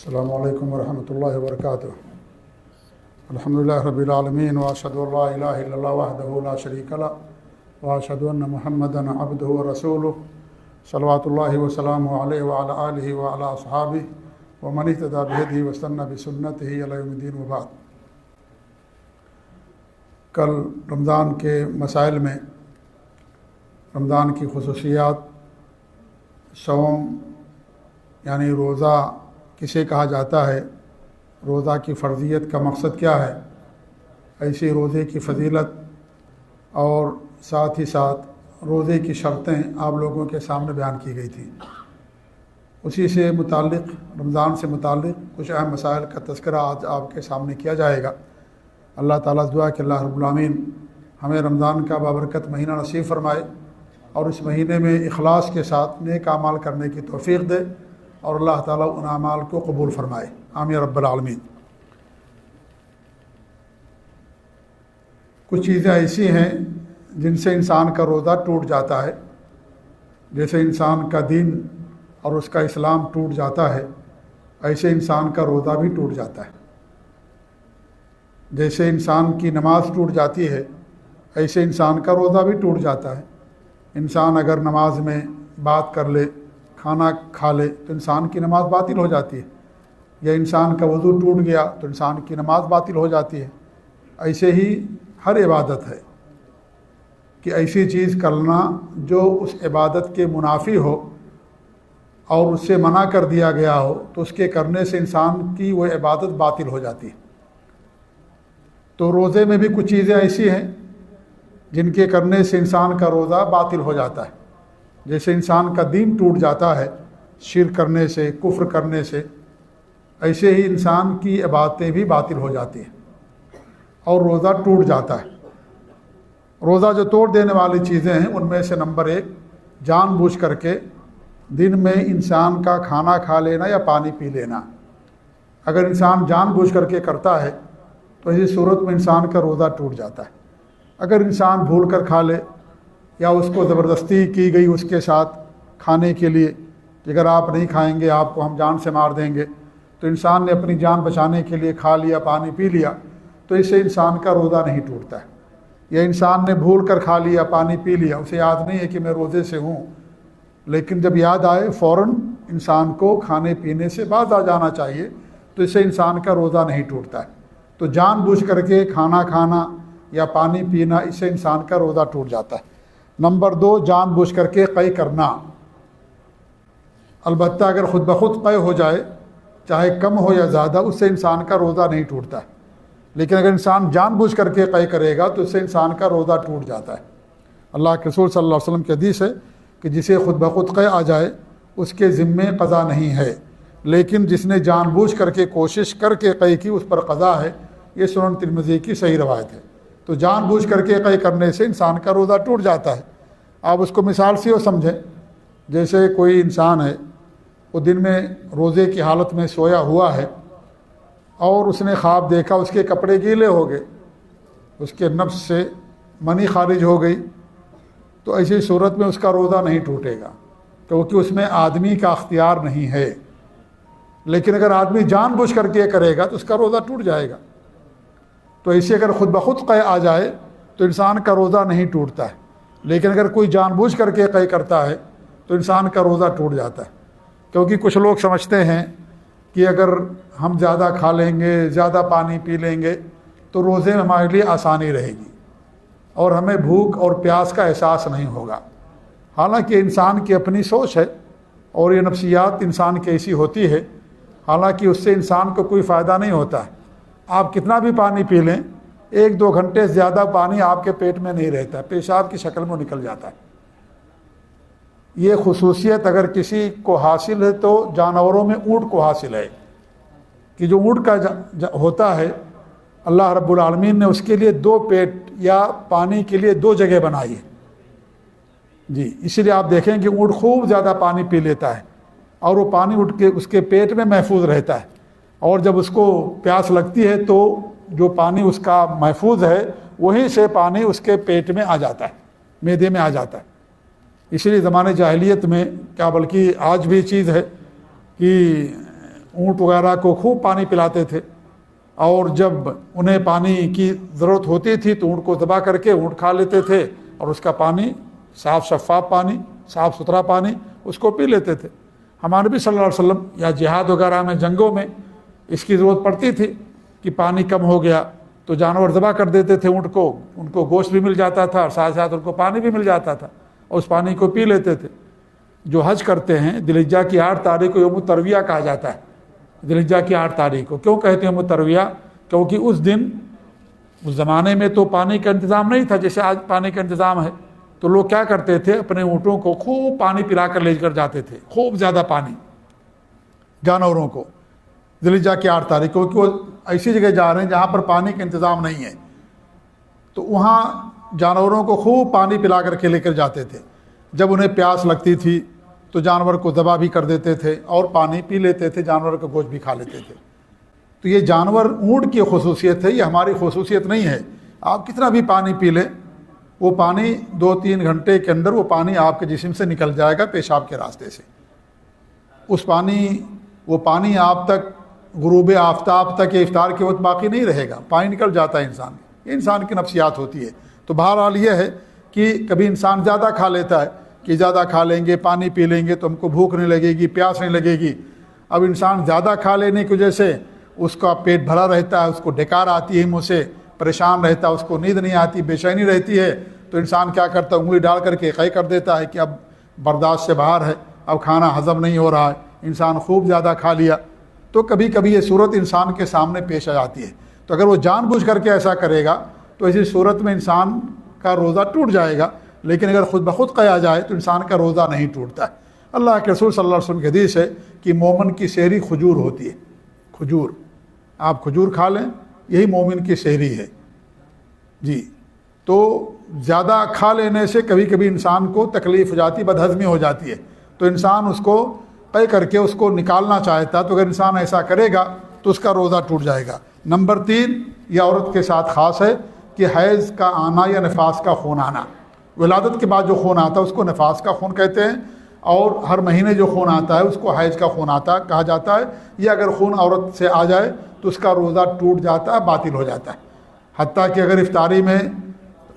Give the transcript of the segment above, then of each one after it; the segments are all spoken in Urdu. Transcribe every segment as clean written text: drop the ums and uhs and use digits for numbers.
السلام علیکم ورحمۃ اللہ وبرکاتہ۔ الحمدللہ رب العالمین واشہد ان لا الہ الا اللہ وحدہ لا شریک لہ واشہد ان محمدا عبدہ ورسولہ صلوات اللہ وسلامہ علیہ وعلی آلہ وعلی اصحابہ ومن اہتدی بہدیہ واستنى بسنتہ الی یوم الدین وبعد۔ کل رمضان کے مسائل میں رمضان کی خصوصیات، صوم یعنی روزہ کسے کہا جاتا ہے، روزہ کی فرضیت کا مقصد کیا ہے، ایسے روزے کی فضیلت اور ساتھ ہی ساتھ روزے کی شرطیں آپ لوگوں کے سامنے بیان کی گئی تھیں۔ اسی سے متعلق رمضان سے متعلق کچھ اہم مسائل کا تذکرہ آج آپ کے سامنے کیا جائے گا۔ اللہ تعالیٰ سے دعا کہ اللہ رب العالمین ہمیں رمضان کا بابرکت مہینہ نصیب فرمائے اور اس مہینے میں اخلاص کے ساتھ نیک اعمال کرنے کی توفیق دے اور اللہ تعالیٰ ان اعمال کو قبول فرمائے، آمین رب العالمین۔ کچھ چیزیں ایسی ہیں جن سے انسان کا روزہ ٹوٹ جاتا ہے، جیسے انسان کا دین اور اس کا اسلام ٹوٹ جاتا ہے، ایسے انسان کا روزہ بھی ٹوٹ جاتا ہے۔ جیسے انسان کی نماز ٹوٹ جاتی ہے، ایسے انسان کا روزہ بھی ٹوٹ جاتا ہے۔ انسان اگر نماز میں بات کر لے، کھانا کھا لے تو انسان کی نماز باطل ہو جاتی ہے، یا انسان کا وضو ٹوٹ گیا تو انسان کی نماز باطل ہو جاتی ہے۔ ایسے ہی ہر عبادت ہے کہ ایسی چیز کرنا جو اس عبادت کے منافی ہو اور اس سے منع کر دیا گیا ہو تو اس کے کرنے سے انسان کی وہ عبادت باطل ہو جاتی ہے۔ تو روزے میں بھی کچھ چیزیں ایسی ہیں جن کے کرنے سے انسان کا روزہ باطل ہو جاتا ہے، جیسے انسان کا دین ٹوٹ جاتا ہے شرک کرنے سے، کفر کرنے سے، ایسے ہی انسان کی عبادتیں بھی باطل ہو جاتی ہیں اور روزہ ٹوٹ جاتا ہے۔ روزہ جو توڑ دینے والی چیزیں ہیں ان میں سے نمبر 1 جان بوجھ کر کے دن میں انسان کا کھانا کھا لینا یا پانی پی لینا۔ اگر انسان جان بوجھ کر کے کرتا ہے تو اسی صورت میں انسان کا روزہ ٹوٹ جاتا ہے۔ اگر انسان بھول کر کھا لے یا اس کو زبردستی کی گئی اس کے ساتھ کھانے کے لیے کہ اگر آپ نہیں کھائیں گے آپ کو ہم جان سے مار دیں گے، تو انسان نے اپنی جان بچانے کے لیے کھا لیا، پانی پی لیا، تو اس سے انسان کا روزہ نہیں ٹوٹتا ہے۔ یا انسان نے بھول کر کھا لیا، پانی پی لیا، اسے یاد نہیں ہے کہ میں روزے سے ہوں، لیکن جب یاد آئے فوراً انسان کو کھانے پینے سے باز آ جانا چاہیے، تو اس سے انسان کا روزہ نہیں ٹوٹتا ہے۔ تو جان بوجھ کر کے کھانا کھانا یا پانی پینا، اس سے انسان کا روزہ ٹوٹ جاتا ہے۔ نمبر 2 جان بوجھ کر کے قے کرنا۔ البتہ اگر خود بخود قے ہو جائے، چاہے کم ہو یا زیادہ، اس سے انسان کا روزہ نہیں ٹوٹتا ہے۔ لیکن اگر انسان جان بوجھ کر کے قے کرے گا تو اس سے انسان کا روزہ ٹوٹ جاتا ہے۔ اللہ کے رسول صلی اللہ علیہ وسلم کی حدیث ہے کہ جسے خود بخود قے آ جائے اس کے ذمے قضا نہیں ہے، لیکن جس نے جان بوجھ کر کے کوشش کر کے قے کی اس پر قضا ہے۔ یہ سنن ترمذی کی صحیح روایت ہے۔ تو جان بوجھ کر کے قے کرنے سے انسان کا روزہ ٹوٹ جاتا ہے۔ آپ اس کو مثال سے سمجھیں، جیسے کوئی انسان ہے، وہ دن میں روزے کی حالت میں سویا ہوا ہے اور اس نے خواب دیکھا اس کے کپڑے گیلے ہو گئے، اس کے نفس سے منی خارج ہو گئی، تو ایسی صورت میں اس کا روزہ نہیں ٹوٹے گا، کیونکہ اس میں آدمی کا اختیار نہیں ہے۔ لیکن اگر آدمی جان بوجھ کر کے کرے گا تو اس کا روزہ ٹوٹ جائے گا۔ تو ایسے اگر خود بخود قے آ جائے تو انسان کا روزہ نہیں ٹوٹتا ہے، لیکن اگر کوئی جان بوجھ کر کے قے کرتا ہے تو انسان کا روزہ ٹوٹ جاتا ہے۔ کیونکہ کچھ لوگ سمجھتے ہیں کہ اگر ہم زیادہ کھا لیں گے، زیادہ پانی پی لیں گے تو روزے میں ہمارے لیے آسانی رہے گی اور ہمیں بھوک اور پیاس کا احساس نہیں ہوگا۔ حالانکہ انسان کی اپنی سوچ ہے اور یہ نفسیات انسان کی ایسی ہوتی ہے، حالانکہ اس سے انسان کو کوئی فائدہ نہیں ہوتا ہے۔ آپ کتنا بھی پانی پی لیں، 1-2 گھنٹے زیادہ پانی آپ کے پیٹ میں نہیں رہتا، پیشاب کی شکل میں نکل جاتا ہے۔ یہ خصوصیت اگر کسی کو حاصل ہے تو جانوروں میں اونٹ کو حاصل ہے، کہ جو اونٹ کا ہوتا ہے، اللہ رب العالمین نے اس کے لیے 2 پیٹ یا پانی کے لیے 2 جگہ بنائی ہے۔ جی، اسی لیے آپ دیکھیں کہ اونٹ خوب زیادہ پانی پی لیتا ہے اور وہ پانی اٹھ کے اس کے پیٹ میں محفوظ رہتا ہے، اور جب اس کو پیاس لگتی ہے تو جو پانی اس کا محفوظ ہے وہیں سے پانی اس کے پیٹ میں آ جاتا ہے، معدے میں آ جاتا ہے۔ اسی لیے زمانے جاہلیت میں، کیا بلکہ آج بھی چیز ہے، کہ اونٹ وغیرہ کو خوب پانی پلاتے تھے، اور جب انہیں پانی کی ضرورت ہوتی تھی تو اونٹ کو ذبح کر کے اونٹ کھا لیتے تھے، اور اس کا پانی صاف شفاف پانی، صاف ستھرا پانی اس کو پی لیتے تھے۔ ہمارے نبی صلی اللہ علیہ وسلم یا جہاد وغیرہ میں، جنگوں میں اس کی ضرورت پڑتی تھی کہ پانی کم ہو گیا تو جانور ذبح کر دیتے تھے اونٹ کو، ان کو گوشت بھی مل جاتا تھا اور ساتھ ساتھ ان کو پانی بھی مل جاتا تھا، اور اس پانی کو پی لیتے تھے۔ جو حج کرتے ہیں، ذی الحجہ کی 8 تاریخ کو یوم الترویہ کہا جاتا ہے۔ ذی الحجہ کی 8 تاریخ کو کیوں کہتے ہیں یوم الترویہ؟ کیونکہ اس دن، اس زمانے میں تو پانی کا انتظام نہیں تھا جیسے آج پانی کا انتظام ہے، تو لوگ کیا کرتے تھے، اپنے اونٹوں کو خوب پانی پلا کر لے کر جاتے تھے، خوب زیادہ پانی جانوروں کو ذی الحجہ کی 8 تاریخ کو، کہ وہ ایسی جگہ جا رہے ہیں جہاں پر پانی کا انتظام نہیں ہے، تو وہاں جانوروں کو خوب پانی پلا کر کے لے کر جاتے تھے۔ جب انہیں پیاس لگتی تھی تو جانور کو ذبح بھی کر دیتے تھے اور پانی پی لیتے تھے، جانور کا گوشت بھی کھا لیتے تھے۔ تو یہ جانور اونٹ کی خصوصیت ہے، یہ ہماری خصوصیت نہیں ہے۔ آپ کتنا بھی پانی پی لیں، وہ پانی 2-3 گھنٹے کے اندر وہ پانی آپ کے جسم سے نکل جائے گا پیشاب کے راستے سے۔ وہ پانی آپ تک غروب آفتاب تک یا افطار کے وقت باقی نہیں رہے گا، پانی نکل جاتا ہے انسان یہ انسان کی نفسیات ہوتی ہے۔ تو بہرحال یہ ہے کہ کبھی انسان زیادہ کھا لیتا ہے کہ زیادہ کھا لیں گے، پانی پی لیں گے تو ہم کو بھوک نہیں لگے گی، پیاس نہیں لگے گی۔ اب انسان زیادہ کھا لینے کی وجہ سے اس کا پیٹ بھرا رہتا ہے، اس کو ڈکار آتی ہے، منہ سے پریشان رہتا ہے، اس کو نیند نہیں آتی، بے چینی رہتی ہے، تو انسان کیا کرتا ہے، انگلی ڈال کر کے قے کر دیتا ہے کہ اب برداشت سے باہر ہے، اب کھانا ہضم نہیں ہو رہا ہے، انسان خوب زیادہ کھا لیا۔ تو کبھی کبھی یہ صورت انسان کے سامنے پیش آ جاتی ہے، تو اگر وہ جان بوجھ کر کے ایسا کرے گا تو ایسی صورت میں انسان کا روزہ ٹوٹ جائے گا، لیکن اگر خود بخود قے آ جائے تو انسان کا روزہ نہیں ٹوٹتا ہے۔ اللہ کے رسول صلی اللہ علیہ وسلم کی حدیث ہے کہ مومن کی سحری کھجور ہوتی ہے، کھجور، آپ کھجور کھا لیں، یہی مومن کی سحری ہے جی۔ تو زیادہ کھا لینے سے کبھی کبھی انسان کو تکلیف ہو جاتی، بدہضمی ہو جاتی ہے، تو انسان اس کو قے کر کے اس کو نکالنا چاہتا، تو اگر انسان ایسا کرے گا تو اس کا روزہ ٹوٹ جائے گا۔ نمبر 3، یہ عورت کے ساتھ خاص ہے کہ حیض کا آنا یا نفاس کا خون آنا، ولادت کے بعد جو خون آتا ہے اس کو نفاس کا خون کہتے ہیں، اور ہر مہینے جو خون آتا ہے اس کو حیض کا خون آتا کہا جاتا ہے۔ یہ اگر خون عورت سے آ جائے تو اس کا روزہ ٹوٹ جاتا ہے، باطل ہو جاتا ہے، حتیٰ کہ اگر افطاری میں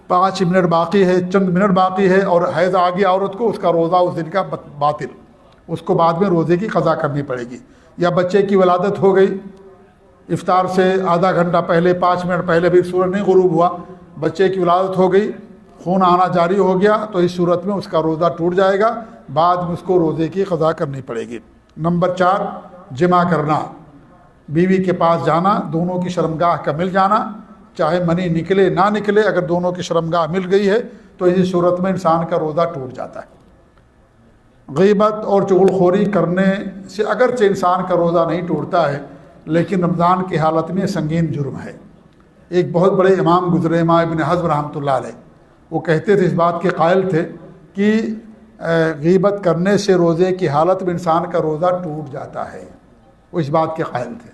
5 منٹ باقی ہے، چند منٹ باقی ہے اور حیض آ گیا عورت کو، اس کا روزہ اس دن کا باطل، اس کو بعد میں روزے کی قضا کرنی پڑے گی۔ یا بچے کی ولادت ہو گئی، افطار سے آدھا گھنٹہ پہلے، 5 منٹ پہلے بھی سورج نہیں غروب ہوا، بچے کی ولادت ہو گئی، خون آنا جاری ہو گیا، تو اس صورت میں اس کا روزہ ٹوٹ جائے گا، بعد میں اس کو روزے کی قضا کرنی پڑے گی۔ نمبر 4، جمع کرنا، بیوی کے پاس جانا، دونوں کی شرمگاہ کا مل جانا، چاہے منی نکلے نہ نکلے، اگر دونوں کی شرمگاہ مل گئی ہے تو اسی صورت میں انسان کا روزہ ٹوٹ جاتا ہے۔ غیبت اور چغل خوری کرنے سے اگرچہ انسان کا روزہ نہیں ٹوٹتا ہے، لیکن رمضان کی حالت میں سنگین جرم ہے۔ ایک بہت بڑے امام گزرے، امام ابن حزم رحمۃ اللہ علیہ، وہ کہتے تھے، اس بات کے قائل تھے کہ غیبت کرنے سے روزے کی حالت میں انسان کا روزہ ٹوٹ جاتا ہے، وہ اس بات کے قائل تھے۔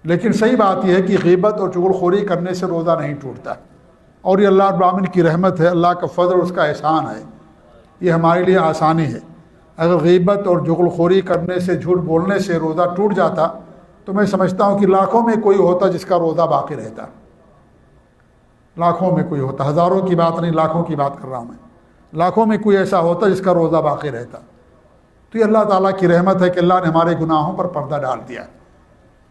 لیکن صحیح بات یہ ہے کہ غیبت اور چغل خوری کرنے سے روزہ نہیں ٹوٹتا، اور یہ اللہ رب العالمین کی رحمت ہے، اللہ کا فضل اور اس کا احسان ہے، یہ ہمارے لیے آسانی ہے۔ اگر غیبت اور چغل خوری کرنے سے، جھوٹ بولنے سے روزہ ٹوٹ جاتا تو میں سمجھتا ہوں کہ لاکھوں میں کوئی ہوتا جس کا روزہ باقی رہتا، لاکھوں میں کوئی ہوتا، ہزاروں کی بات نہیں، لاکھوں کی بات کر رہا ہوں میں، لاکھوں میں کوئی ایسا ہوتا جس کا روزہ باقی رہتا۔ تو یہ اللہ تعالیٰ کی رحمت ہے کہ اللہ نے ہمارے گناہوں پر پردہ ڈال دیا۔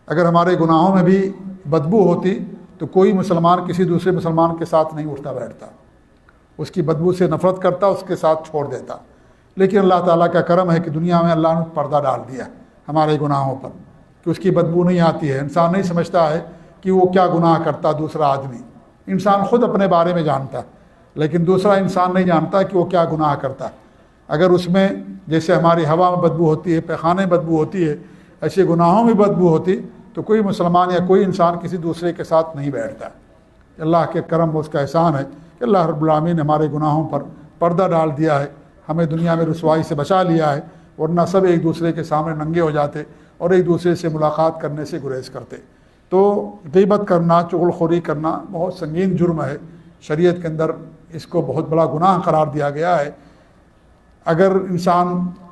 اگر ہمارے گناہوں میں بھی بدبو ہوتی تو کوئی مسلمان کسی دوسرے مسلمان کے ساتھ نہیں اٹھتا بیٹھتا، اس کی بدبو سے نفرت کرتا، اس کے ساتھ چھوڑ دیتا۔ لیکن اللہ تعالیٰ کا کرم ہے کہ دنیا میں اللہ نے پردہ ڈال دیا ہمارے گناہوں پر، کہ اس کی بدبو نہیں آتی ہے، انسان نہیں سمجھتا ہے کہ وہ کیا گناہ کرتا دوسرا آدمی، انسان خود اپنے بارے میں جانتا، لیکن دوسرا انسان نہیں جانتا کہ وہ کیا گناہ کرتا۔ اگر اس میں جیسے ہماری ہوا میں بدبو ہوتی ہے، پیخانے میں بدبو ہوتی ہے، ایسے گناہوں میں بدبو ہوتی تو کوئی مسلمان یا کوئی انسان کسی دوسرے کے ساتھ نہیں بیٹھتا۔ اللہ کے کرم و اس کا احسان ہے کہ اللہ رب العالمین نے ہمارے گناہوں پر پردہ ڈال دیا ہے، ہمیں دنیا میں رسوائی سے بچا لیا ہے، ورنہ سب ایک دوسرے کے سامنے ننگے ہو جاتے اور ایک دوسرے سے ملاقات کرنے سے گریز کرتے۔ تو غیبت کرنا، چغل خوری کرنا بہت سنگین جرم ہے، شریعت کے اندر اس کو بہت بڑا گناہ قرار دیا گیا ہے۔ اگر انسان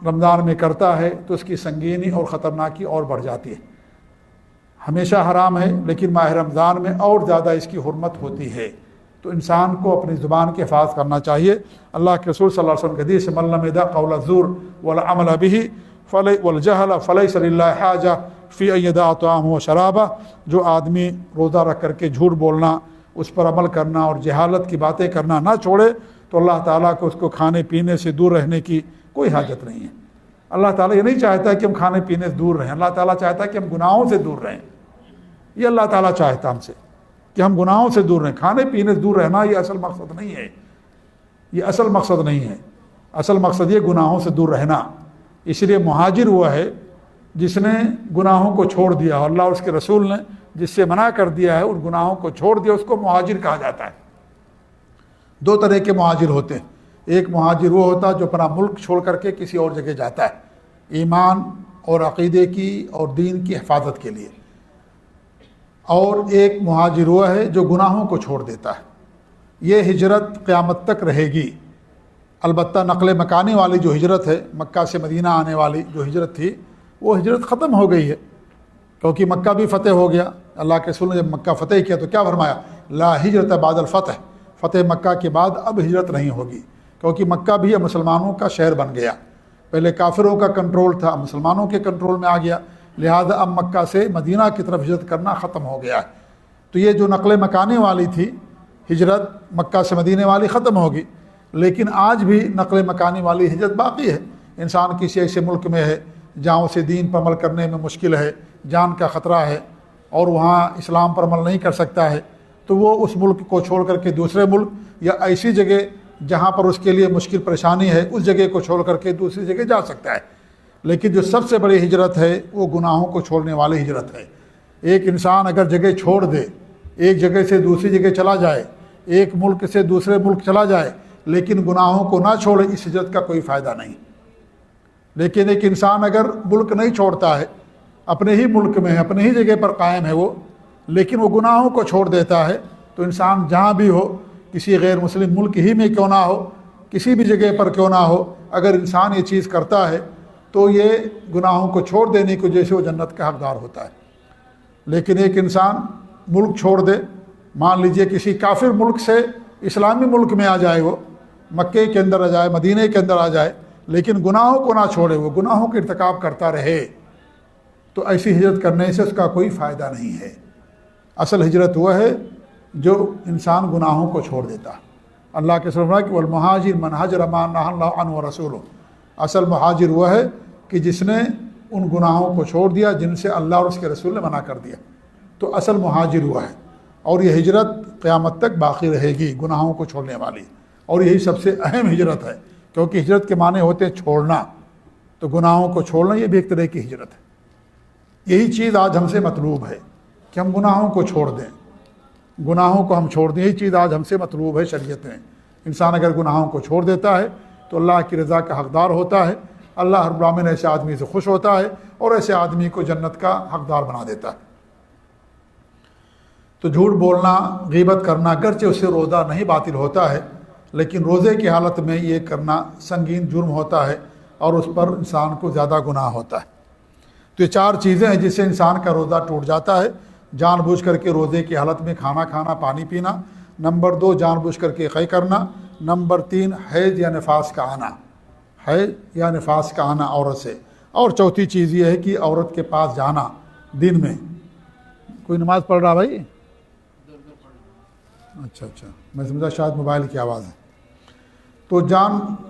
رمضان میں کرتا ہے تو اس کی سنگینی اور خطرناکی اور بڑھ جاتی ہے۔ ہمیشہ حرام ہے لیکن ماہ رمضان میں اور زیادہ اس کی حرمت ہوتی ہے، تو انسان کو اپنی زبان کے حفاظ کرنا چاہیے۔ اللہ کے رسول صلی اللہ علیہ وسلم کی حدیث من لم يدع قول الزور والعمل به والجهل فليس لله حاجة في ان يدع طعامه وشرابه، جو آدمی روزہ رکھ کر کے جھوٹ بولنا، اس پر عمل کرنا اور جہالت کی باتیں کرنا نہ چھوڑے تو اللہ تعالیٰ کو اس کو کھانے پینے سے دور رہنے کی کوئی حاجت نہیں ہے۔ اللہ تعالیٰ یہ نہیں چاہتا کہ ہم کھانے پینے سے دور رہیں، اللہ تعالیٰ چاہتا ہے کہ ہم گناہوں سے دور رہیں۔ یہ اللہ تعالیٰ چاہتا ہم سے کہ ہم گناہوں سے دور رہیں۔ کھانے پینے سے دور رہنا یہ اصل مقصد نہیں ہے، یہ اصل مقصد نہیں ہے۔ اصل مقصد یہ گناہوں سے دور رہنا۔ اس لیے مہاجر ہوا ہے جس نے گناہوں کو چھوڑ دیا، اور اللہ اور اس کے رسول نے جس سے منع کر دیا ہے ان گناہوں کو چھوڑ دیا، اس کو مہاجر کہا جاتا ہے۔ دو طرح کے مہاجر ہوتے ہیں، ایک مہاجر وہ ہوتا ہے جو اپنا ملک چھوڑ کر کے کسی اور جگہ جاتا ہے ایمان اور عقیدے کی اور دین کی حفاظت کے لیے، اور ایک مہاجر وہ ہے جو گناہوں کو چھوڑ دیتا ہے۔ یہ ہجرت قیامت تک رہے گی۔ البتہ نقل مکانی والی جو ہجرت ہے، مکہ سے مدینہ آنے والی جو ہجرت تھی، وہ ہجرت ختم ہو گئی ہے، کیونکہ مکہ بھی فتح ہو گیا۔ اللہ کے رسول نے جب مکہ فتح کیا تو کیا فرمایا؟ لا ہجرت بعد الفتح، فتح مکہ کے بعد اب ہجرت نہیں ہوگی، کیونکہ مکہ بھی اب مسلمانوں کا شہر بن گیا۔ پہلے کافروں کا کنٹرول تھا، مسلمانوں کے کنٹرول میں آ گیا، لہذا اب مکہ سے مدینہ کی طرف ہجرت کرنا ختم ہو گیا ہے۔ تو یہ جو نقل مکانی والی تھی ہجرت مکہ سے مدینے والی ختم ہوگی، لیکن آج بھی نقل مکانی والی ہجرت باقی ہے۔ انسان کسی ایسے ملک میں ہے جہاں اسے دین پر عمل کرنے میں مشکل ہے، جان کا خطرہ ہے، اور وہاں اسلام پر عمل نہیں کر سکتا ہے، تو وہ اس ملک کو چھوڑ کر کے دوسرے ملک یا ایسی جگہ جہاں پر اس کے لیے مشکل پریشانی ہے اس جگہ کو چھوڑ کر کے دوسری جگہ جا سکتا ہے۔ لیکن جو سب سے بڑی ہجرت ہے وہ گناہوں کو چھوڑنے والی ہجرت ہے۔ ایک انسان اگر جگہ چھوڑ دے، ایک جگہ سے دوسری جگہ چلا جائے، ایک ملک سے دوسرے ملک چلا جائے، لیکن گناہوں کو نہ چھوڑے، اس ہجرت کا کوئی فائدہ نہیں۔ لیکن ایک انسان اگر ملک نہیں چھوڑتا ہے، اپنے ہی ملک میں ہے، اپنے ہی جگہ پر قائم ہے وہ، لیکن وہ گناہوں کو چھوڑ دیتا ہے، تو انسان جہاں بھی ہو، کسی غیر مسلم ملک ہی میں کیوں نہ ہو، کسی بھی جگہ پر کیوں نہ ہو، اگر انسان یہ چیز کرتا ہے تو یہ گناہوں کو چھوڑ دینے کی وجہ سے وہ جنت کا حقدار ہوتا ہے۔ لیکن ایک انسان ملک چھوڑ دے، مان لیجئے کسی کافر ملک سے اسلامی ملک میں آ جائے، وہ مکے کے اندر آ جائے، مدینے کے اندر آ جائے، لیکن گناہوں کو نہ چھوڑے، وہ گناہوں کا ارتکاب کرتا رہے، تو ایسی ہجرت کرنے سے اس کا کوئی فائدہ نہیں ہے۔ اصل ہجرت وہ ہے جو انسان گناہوں کو چھوڑ دیتا۔ اللہ کے رسول نے کہ والمہاجر من ہجر ما نہی اللہ عنہ ورسولہ، اصل مہاجر وہ ہے کہ جس نے ان گناہوں کو چھوڑ دیا جن سے اللہ اور اس کے رسول نے منع کر دیا، تو اصل مہاجر ہوا ہے۔ اور یہ ہجرت قیامت تک باقی رہے گی، گناہوں کو چھوڑنے والی، اور یہی سب سے اہم ہجرت ہے، کیونکہ ہجرت کے معنی ہوتے ہیں چھوڑنا، تو گناہوں کو چھوڑنا یہ بھی ایک طرح کی ہجرت ہے۔ یہی چیز آج ہم سے مطلوب ہے کہ ہم گناہوں کو چھوڑ دیں، گناہوں کو ہم چھوڑ دیں، یہی چیز آج ہم سے مطلوب ہے شریعت میں۔ انسان اگر گناہوں کو چھوڑ دیتا ہے تو اللہ کی رضا کا حقدار ہوتا ہے، اللہ رب العالمین ایسے آدمی سے خوش ہوتا ہے اور ایسے آدمی کو جنت کا حقدار بنا دیتا ہے۔ تو جھوٹ بولنا، غیبت کرنا، گرچہ اس سے روزہ نہیں باطل ہوتا ہے، لیکن روزے کی حالت میں یہ کرنا سنگین جرم ہوتا ہے اور اس پر انسان کو زیادہ گناہ ہوتا ہے۔ تو یہ چار چیزیں ہیں جس سے انسان کا روزہ ٹوٹ جاتا ہے۔ جان بوجھ کر کے روزے کی حالت میں کھانا کھانا، پانی پینا، نمبر 2 جان بوجھ کر کے قے کرنا، نمبر 3 حیض یا نفاس کا آنا، حیض یا نفاس کا آنا عورت سے، اور چوتھی چیز یہ ہے کہ عورت کے پاس جانا دن میں۔ کوئی نماز پڑھ رہا بھائی؟ اچھا، میں سمجھا شاید موبائل کی آواز ہے۔ تو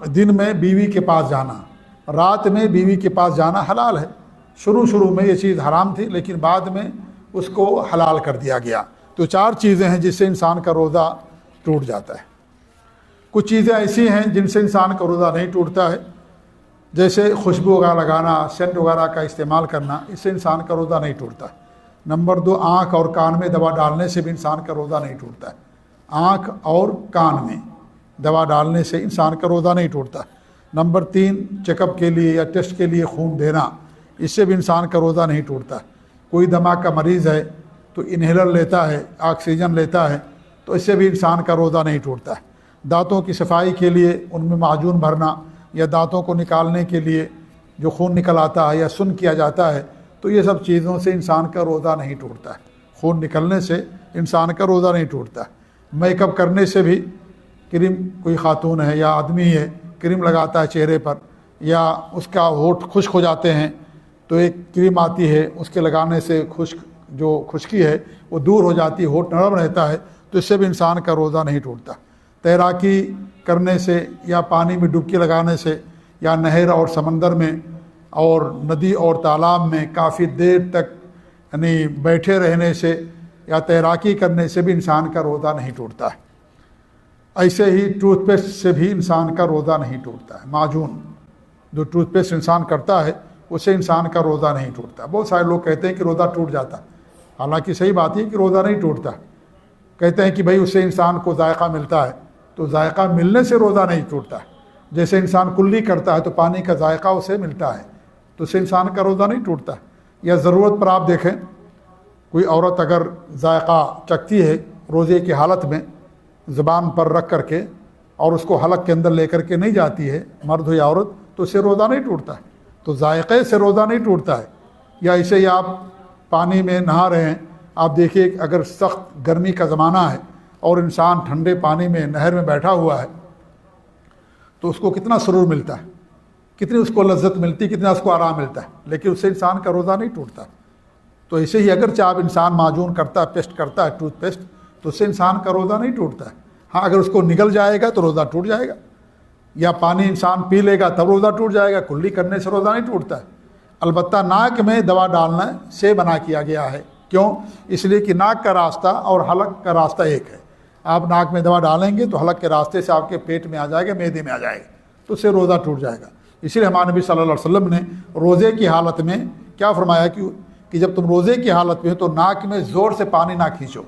دن میں بیوی کے پاس جانا، رات میں بیوی کے پاس جانا حلال ہے۔ شروع میں یہ چیز حرام تھی، لیکن بعد میں اس کو حلال کر دیا گیا۔ تو 4 چیزیں ہیں جس سے انسان کا روزہ ٹوٹ جاتا ہے۔ کچھ چیزیں ایسی ہیں جن سے انسان کا روزہ نہیں ٹوٹتا ہے، جیسے خوشبو وغیرہ لگانا، سینٹ وغیرہ کا استعمال کرنا، اس سے انسان کا روزہ نہیں ٹوٹتا ہے۔ نمبر 2 آنکھ اور کان میں دوا ڈالنے سے بھی انسان کا روزہ نہیں ٹوٹتا ہے۔ آنکھ اور کان میں دوا ڈالنے سے انسان کا روزہ نہیں ٹوٹتا۔ نمبر 3 چیک اپ کے لیے یا ٹیسٹ کے لیے خون دینا، اس سے بھی انسان کا روزہ نہیں ٹوٹتا۔ کوئی دماغ کا مریض ہے تو انہیلر لیتا ہے، آکسیجن لیتا ہے، تو اس سے بھی انسان کا روزہ نہیں ٹوٹتا ہے۔ دانتوں کی صفائی کے لیے ان میں معجون بھرنا یا دانتوں کو نکالنے کے لیے جو خون نکل آتا ہے یا سن کیا جاتا ہے، تو یہ سب چیزوں سے انسان کا روزہ نہیں ٹوٹتا ہے۔ خون نکلنے سے انسان کا روزہ نہیں ٹوٹتا ہے۔ میک اپ کرنے سے بھی، کریم کوئی خاتون ہے یا آدمی ہے کریم لگاتا ہے چہرے پر، یا اس کا ہونٹ خشک ہو جاتے ہیں تو ایک کریم آتی ہے، اس کے لگانے سے خشکی ہے وہ دور ہو جاتی ہے، ہونٹ نرم رہتا ہے، تو اس سے بھی انسان کا روزہ نہیں ٹوٹتا۔ تیراکی کرنے سے یا پانی میں ڈبکی لگانے سے یا نہر اور سمندر میں اور ندی اور تالاب میں کافی دیر تک یعنی بیٹھے رہنے سے یا تیراکی کرنے سے بھی انسان کا روزہ نہیں ٹوٹتا ہے۔ ایسے ہی ٹوتھ پیسٹ سے بھی انسان کا روزہ نہیں ٹوٹتا ہے۔ معجون جو ٹوتھ پیسٹ انسان کرتا ہے اس سے انسان کا روزہ نہیں ٹوٹتا۔ بہت سارے لوگ کہتے ہیں کہ روزہ ٹوٹ جاتا ہے، حالانکہ صحیح بات یہ کہ روزہ نہیں ٹوٹتا۔ کہتے ہیں کہ بھائی اس سے انسان کو ذائقہ ملتا ہے، تو ذائقہ ملنے سے روزہ نہیں ٹوٹتا ہے۔ جیسے انسان کلی کرتا ہے تو پانی کا ذائقہ اسے ملتا ہے، تو اس سے انسان کا روزہ نہیں ٹوٹتا ہے۔ یا ضرورت پر آپ دیکھیں، کوئی عورت اگر ذائقہ چکھتی ہے روزے کی حالت میں زبان پر رکھ کر کے اور اس کو حلق کے اندر لے کر کے نہیں جاتی ہے، مرد ہو یا عورت، تو اس سے روزہ نہیں ٹوٹتا ہے۔ تو ذائقے سے روزہ نہیں ٹوٹتا ہے۔ یا ایسے ہی آپ پانی میں نہا رہے ہیں، آپ دیکھیے اگر سخت گرمی کا زمانہ ہے اور انسان ٹھنڈے پانی میں نہر میں بیٹھا ہوا ہے تو اس کو کتنا سرور ملتا ہے، کتنی اس کو لذت ملتی، کتنا اس کو آرام ملتا ہے، لیکن اس سے انسان کا روزہ نہیں ٹوٹتا۔ تو ایسے ہی اگرچہ آپ انسان معجون کرتا ہے، پیسٹ کرتا ہے، ٹوتھ پیسٹ، تو اس سے انسان کا روزہ نہیں ٹوٹتا ہے۔ ہاں اگر اس کو نگل جائے گا تو روزہ ٹوٹ جائے گا، یا پانی انسان پی لے گا تب روزہ ٹوٹ جائے گا، کلی کرنے سے روزہ نہیں ٹوٹتا ہے۔ البتہ ناک میں دوا ڈالنا سے منع کیا گیا ہے۔ کیوں؟ اس لیے کہ ناک کا راستہ اور حلق کا راستہ ایک ہے۔ آپ ناک میں دوا ڈالیں گے تو حلق کے راستے سے آپ کے پیٹ میں آ جائے گا، معدے میں آ جائے گا، تو اس سے روزہ ٹوٹ جائے گا۔ اسی لیے ہمارے نبی صلی اللہ علیہ وسلم نے روزے کی حالت میں کیا فرمایا کہ جب تم روزے کی حالت میں ہو تو ناک میں زور سے پانی نہ کھینچو۔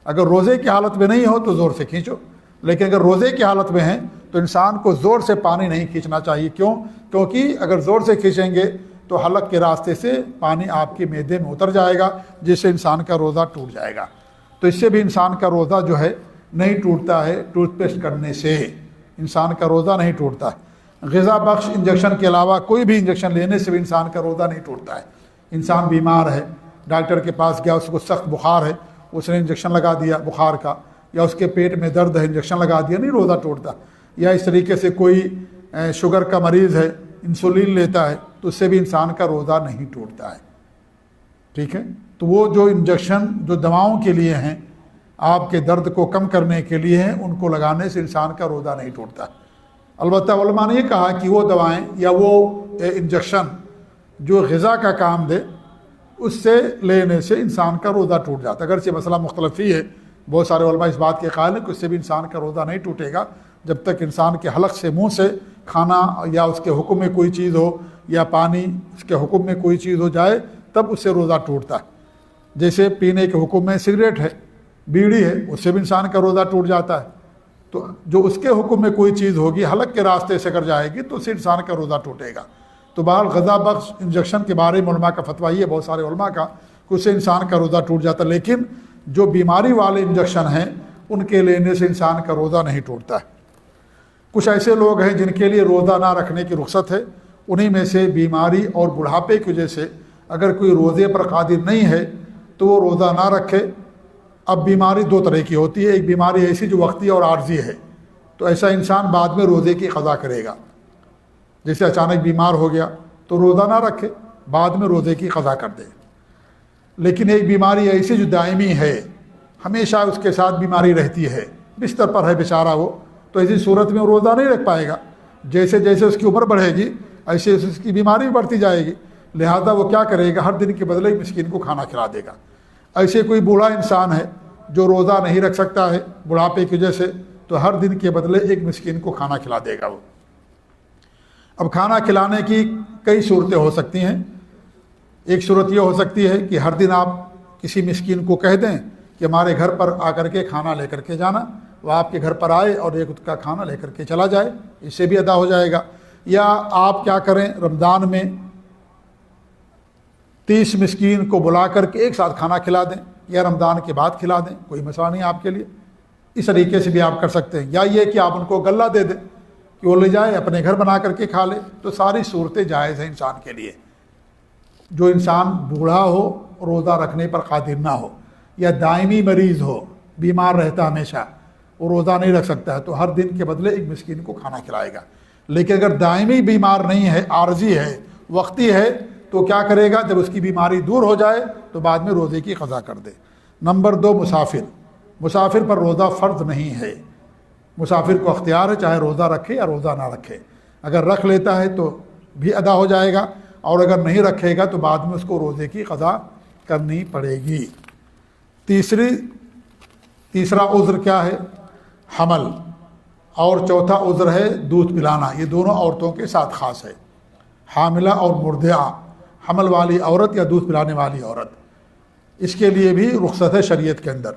اگر روزے کی حالت میں نہیں ہو تو زور سے کھینچو، لیکن اگر روزے کی حالت میں ہیں تو انسان کو زور سے پانی نہیں کھینچنا چاہیے۔ کیوں؟ کیونکہ اگر زور سے کھینچیں گے تو حلق کے راستے سے پانی آپ کے معدے میں اتر جائے گا، جس سے انسان کا روزہ ٹوٹ جائے گا۔ تو اس سے بھی انسان کا روزہ جو ہے نہیں ٹوٹتا ہے۔ ٹوتھ پیسٹ کرنے سے انسان کا روزہ نہیں ٹوٹتا ہے۔ غذا بخش انجیکشن کے علاوہ کوئی بھی انجیکشن لینے سے بھی انسان کا روزہ نہیں ٹوٹتا ہے۔ انسان بیمار ہے، ڈاکٹر کے پاس گیا، اس کو سخت بخار ہے، اس نے انجیکشن لگا دیا بخار کا، یا اس کے پیٹ میں درد ہے انجیکشن لگا دیا، نہیں روزہ ٹوٹتا۔ یا اس طریقے سے کوئی شوگر کا مریض ہے، انسولین لیتا ہے، تو اس سے بھی انسان کا روزہ نہیں ٹوٹتا ہے۔ ٹھیک ہے، تو وہ جو انجیکشن جو دواؤں کے لیے ہیں، آپ کے درد کو کم کرنے کے لیے ہیں، ان کو لگانے سے انسان کا روزہ نہیں ٹوٹتا۔ البتہ علماء نے یہ کہا کہ وہ دوائیں یا وہ انجیکشن جو غذا کا کام دے، اس سے لینے سے انسان کا روزہ ٹوٹ جاتا ہے۔ اگرچہ مسئلہ مختلف ہی ہے، بہت سارے علماء اس بات کے قائل ہیں کہ اس سے بھی انسان کا روزہ نہیں ٹوٹے گا، جب تک انسان کے حلق سے منہ سے کھانا یا اس کے حکم میں کوئی چیز ہو یا پانی اس کے حکم میں کوئی چیز ہو جائے تب اس سے روزہ ٹوٹتا ہے۔ جیسے پینے کے حکم میں سگریٹ ہے، بیڑی ہے، اس سے بھی انسان کا روزہ ٹوٹ جاتا ہے۔ تو جو اس کے حکم میں کوئی چیز ہوگی حلق کے راستے سے اگر جائے گی تو اس سے انسان کا روزہ ٹوٹے گا۔ تو بہرحال غذا بخش انجیکشن کے بارے میں علماء کا فتویٰ یہ ہے، بہت سارے علماء کا، کہ اس سے انسان کا روزہ ٹوٹ جاتا ہے، لیکن جو بیماری والے انجیکشن ہیں ان کے لینے سے انسان کا روزہ نہیں ٹوٹتا ہے۔ کچھ ایسے لوگ ہیں جن کے لیے روزہ نہ رکھنے کی رخصت ہے، انہی میں سے بیماری اور بڑھاپے کی وجہ سے اگر کوئی روزے پر قادر نہیں ہے تو وہ روزہ نہ رکھے۔ اب بیماری دو طرح کی ہوتی ہے، ایک بیماری ایسی جو وقتی اور عارضی ہے، تو ایسا انسان بعد میں روزے کی قضا کرے گا۔ جیسے اچانک بیمار ہو گیا تو روزہ نہ رکھے، بعد میں روزے کی قضا کر دے۔ لیکن ایک بیماری ایسی جو دائمی ہے، ہمیشہ اس کے ساتھ بیماری رہتی ہے، بستر پر ہے بیچارہ وہ، تو ایسی صورت میں وہ روزہ نہیں رکھ پائے گا۔ جیسے جیسے اس کی عمر بڑھے گی ایسے اس کی بیماری بھی بڑھتی جائے گی، لہذا وہ کیا کرے گا، ہر دن کے بدلے مسکین کو کھانا کھلا دے گا۔ ایسے کوئی بوڑھا انسان ہے جو روزہ نہیں رکھ سکتا ہے بڑھاپے کی وجہ سے، تو ہر دن کے بدلے ایک مسکین کو کھانا کھلا دے گا وہ۔ اب کھانا کھلانے کی کئی صورتیں ہو سکتی ہیں۔ ایک صورت یہ ہو سکتی ہے کہ ہر دن آپ کسی مسکین کو کہہ دیں کہ ہمارے گھر پر آ کر کے کھانا لے کر کے جانا، وہ آپ کے گھر پر آئے اور ایک کا کھانا لے کر کے چلا جائے، اس سے بھی ادا ہو جائے گا۔ یا آپ کیا کریں، رمضان میں 30 مسکین کو بلا کر کے ایک ساتھ کھانا کھلا دیں، یا رمضان کے بعد کھلا دیں، کوئی مسئلہ نہیں آپ کے لیے، اس طریقے سے بھی آپ کر سکتے ہیں۔ یا یہ کہ آپ ان کو غلہ دے دیں کہ وہ لے جائے اپنے گھر بنا کر کے کھا لے، تو ساری صورتیں جائز ہیں انسان کے لیے۔ جو انسان بوڑھا ہو، روزہ رکھنے پر قادر نہ ہو، یا دائمی مریض ہو، بیمار رہتا ہمیشہ، وہ روزہ نہیں رکھ سکتا ہے، تو ہر دن کے بدلے ایک مسکین کو کھانا کھلائے گا۔ لیکن اگر دائمی بیمار نہیں ہے، عارضی ہے، وقتی ہے، تو کیا کرے گا؟ جب اس کی بیماری دور ہو جائے تو بعد میں روزے کی قضا کر دے۔ نمبر 2، مسافر پر روزہ فرض نہیں ہے۔ مسافر کو اختیار ہے چاہے روزہ رکھے یا روزہ نہ رکھے، اگر رکھ لیتا ہے تو بھی ادا ہو جائے گا، اور اگر نہیں رکھے گا تو بعد میں اس کو روزے کی قضا کرنی پڑے گی۔ تیسرا عذر کیا ہے؟ حمل، اور چوتھا عذر ہے دودھ پلانا۔ یہ دونوں عورتوں کے ساتھ خاص ہے، حاملہ اور مرضعہ، حمل والی عورت یا دودھ پلانے والی عورت، اس کے لیے بھی رخصت ہے شریعت کے اندر۔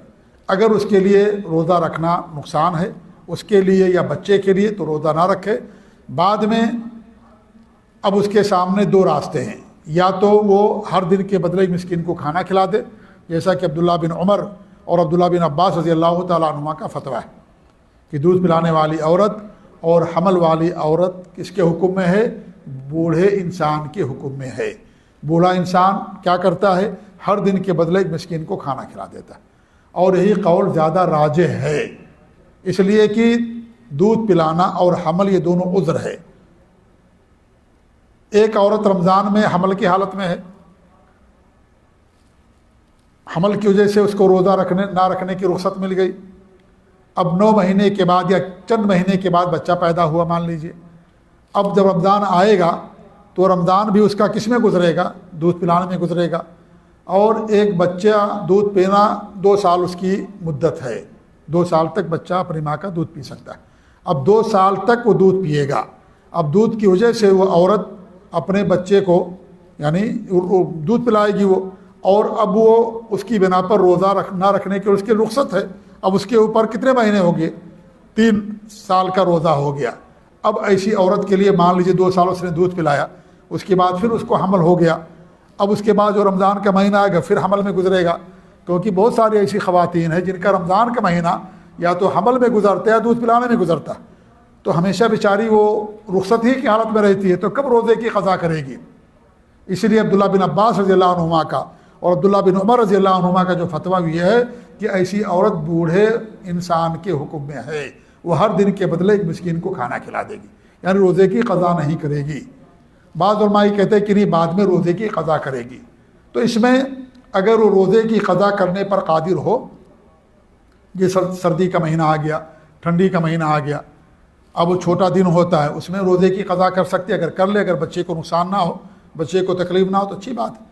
اگر اس کے لیے روزہ رکھنا نقصان ہے اس کے لیے یا بچے کے لیے، تو روزہ نہ رکھے۔ بعد میں اب اس کے سامنے 2 راستے ہیں، یا تو وہ ہر دن کے بدلے مسکین کو کھانا کھلا دے، جیسا کہ عبداللہ بن عمر اور عبداللہ بن عباس رضی اللہ تعالیٰ عنہما کا فتویٰ ہے کہ دودھ پلانے والی عورت اور حمل والی عورت کس کے حکم میں ہے؟ بوڑھے انسان کے حکم میں ہے۔ بوڑھا انسان کیا کرتا ہے؟ ہر دن کے بدلے ایک مسکین کو کھانا کھلا دیتا ہے، اور یہی قول زیادہ راجح ہے، اس لیے کہ دودھ پلانا اور حمل یہ دونوں عذر ہے۔ ایک عورت رمضان میں حمل کی حالت میں ہے، حمل کی وجہ سے اس کو روزہ نہ رکھنے کی رخصت مل گئی، اب 9 مہینے کے بعد یا چند مہینے کے بعد بچہ پیدا ہوا مان لیجئے، اب جب رمضان آئے گا تو رمضان بھی اس کا کس میں گزرے گا؟ دودھ پلانے میں گزرے گا، اور ایک بچہ دودھ پینا 2 سال اس کی مدت ہے، 2 سال تک بچہ اپنی ماں کا دودھ پی سکتا ہے۔ اب 2 سال تک وہ دودھ پیے گا، اب دودھ کی وجہ سے وہ عورت اپنے بچے کو یعنی دودھ پلائے گی وہ، اور اب وہ اس کی بنا پر روزہ نہ رکھنے کی اس کی رخصت ہے۔ اب اس کے اوپر کتنے مہینے ہو گئے؟ 3 سال کا روزہ ہو گیا۔ اب ایسی عورت کے لیے مان لیجیے 2 سال اس نے دودھ پلایا، اس کے بعد پھر اس کو حمل ہو گیا، اب اس کے بعد جو رمضان کا مہینہ آئے گا پھر حمل میں گزرے گا، کیونکہ بہت ساری ایسی خواتین ہیں جن کا رمضان کا مہینہ یا تو حمل میں گزرتا ہے یا دودھ پلانے میں گزرتا ہے، تو ہمیشہ بیچاری وہ رخصت ہی کی حالت میں رہتی ہے، تو کب روزے کی قضا کرے گی؟ اس لیے عبداللہ بن عباس رضی اللہ عنہما کا اور عبداللہ بن عمر رضی اللہ عنہما کا جو فتویٰ یہ ہے کہ ایسی عورت بوڑھے انسان کے حکم میں ہے، وہ ہر دن کے بدلے ایک مسکین کو کھانا کھلا دے گی، یعنی روزے کی قضا نہیں کرے گی۔ بعض علماء کہتے ہیں کہ نہیں، بعد میں روزے کی قضا کرے گی۔ تو اس میں اگر وہ روزے کی قضا کرنے پر قادر ہو، یہ سردی کا مہینہ آ گیا، ٹھنڈی کا مہینہ آ گیا، اب وہ چھوٹا دن ہوتا ہے، اس میں روزے کی قضا کر سکتے، اگر کر لے، اگر بچے کو نقصان نہ ہو، بچے کو تکلیف نہ ہو تو اچھی بات ہے۔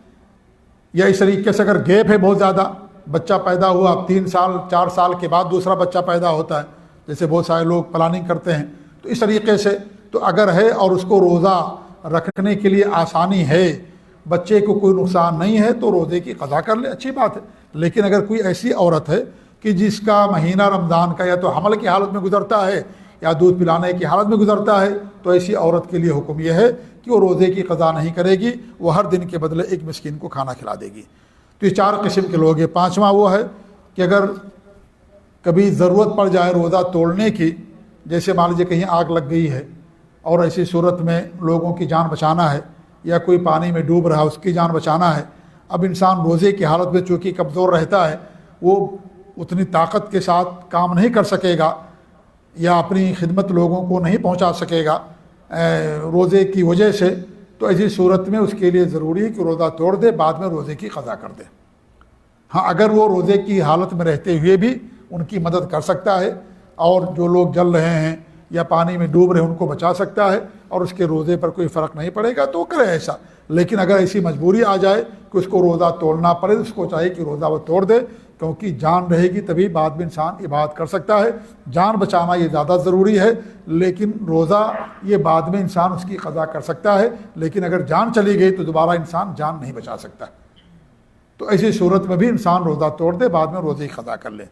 یا اس طریقے سے اگر گیپ ہے بہت زیادہ، بچہ پیدا ہوا، اب 3 سال 4 سال کے بعد دوسرا بچہ پیدا ہوتا ہے، جیسے بہت سارے لوگ پلاننگ کرتے ہیں، تو اس طریقے سے تو اگر ہے اور اس کو روزہ رکھنے کے لیے آسانی ہے، بچے کو کوئی نقصان نہیں ہے، تو روزے کی قضا کر لے، اچھی بات ہے۔ لیکن اگر کوئی ایسی عورت ہے کہ جس کا مہینہ رمضان کا یا تو حمل کی حالت میں گزرتا ہے یا دودھ پلانے کی حالت میں گزرتا ہے، تو ایسی عورت کے لیے حکم یہ ہے کہ وہ روزے کی قضا نہیں کرے گی، وہ ہر دن کے بدلے ایک مسکین کو کھانا کھلا دے گی۔ تو یہ 4 قسم کے لوگ ہیں۔ 5واں وہ ہے کہ اگر کبھی ضرورت پڑ جائے روزہ توڑنے کی، جیسے مان لیجیے کہیں آگ لگ گئی ہے اور ایسی صورت میں لوگوں کی جان بچانا ہے، یا کوئی پانی میں ڈوب رہا ہے اس کی جان بچانا ہے، اب انسان روزے کی حالت میں چونکہ کمزور رہتا ہے، وہ اتنی طاقت کے ساتھ کام نہیں کر سکے گا یا اپنی خدمت لوگوں کو نہیں پہنچا سکے گا روزے کی وجہ سے، تو ایسی صورت میں اس کے لیے ضروری ہے کہ روزہ توڑ دے، بعد میں روزے کی قضا کر دے۔ ہاں اگر وہ روزے کی حالت میں رہتے ہوئے بھی ان کی مدد کر سکتا ہے، اور جو لوگ جل رہے ہیں یا پانی میں ڈوب رہے ہیں ان کو بچا سکتا ہے، اور اس کے روزے پر کوئی فرق نہیں پڑے گا تو کرے ایسا۔ لیکن اگر ایسی مجبوری آ جائے کہ اس کو روزہ توڑنا پڑے، اس کو چاہیے کہ روزہ وہ توڑ دے، کیونکہ جان رہے گی تبھی بعد میں انسان عبادت کر سکتا ہے۔ جان بچانا یہ زیادہ ضروری ہے، لیکن روزہ یہ بعد میں انسان اس کی قضا کر سکتا ہے، لیکن اگر جان چلی گئی تو دوبارہ انسان جان نہیں بچا سکتا۔ تو ایسی صورت میں بھی انسان روزہ توڑ دے، بعد میں روزے کی قضا کر لے۔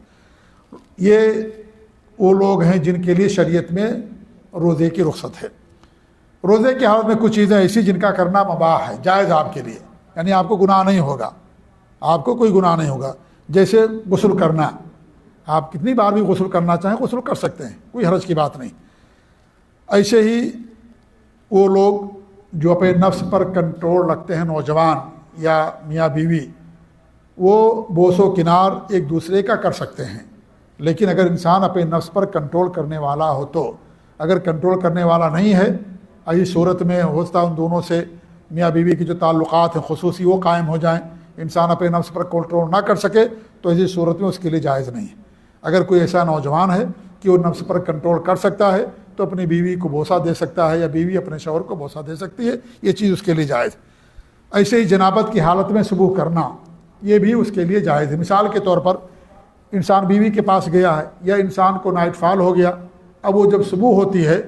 یہ وہ لوگ ہیں جن کے لیے شریعت میں روزے کی رخصت ہے۔ روزے کی حالت میں کچھ چیزیں ایسی جن کا کرنا مباح ہے، جائز آپ کے لیے، یعنی آپ کو گناہ نہیں ہوگا، آپ کو کوئی گناہ نہیں ہوگا، جیسے غسل کرنا، آپ کتنی بار بھی غسل کرنا چاہیں غسل کر سکتے ہیں، کوئی حرج کی بات نہیں۔ ایسے ہی وہ لوگ جو اپنے نفس پر کنٹرول رکھتے ہیں، نوجوان یا میاں بیوی، وہ بوس و کنار ایک دوسرے کا کر سکتے ہیں، لیکن اگر انسان اپنے نفس پر کنٹرول کرنے والا ہو تو، اگر کنٹرول کرنے والا نہیں ہے، ایسی صورت میں ہوتا ان دونوں سے میاں بیوی کے جو تعلقات ہیں خصوصی وہ قائم ہو جائیں، انسان اپنے نفس پر کنٹرول نہ کر سکے تو ایسی صورت میں اس کے لیے جائز نہیں ہے۔ اگر کوئی ایسا نوجوان ہے کہ وہ نفس پر کنٹرول کر سکتا ہے تو اپنی بیوی کو بوسہ دے سکتا ہے، یا بیوی اپنے شوہر کو بوسہ دے سکتی ہے، یہ چیز اس کے لیے جائز ہے۔ ایسے ہی جنابت کی حالت میں صبح کرنا، یہ بھی اس کے لیے جائز ہے۔ مثال کے طور پر انسان بیوی کے پاس گیا ہے، یا انسان کو نائٹ فال ہو گیا، اب وہ جب صبح ہوتی ہے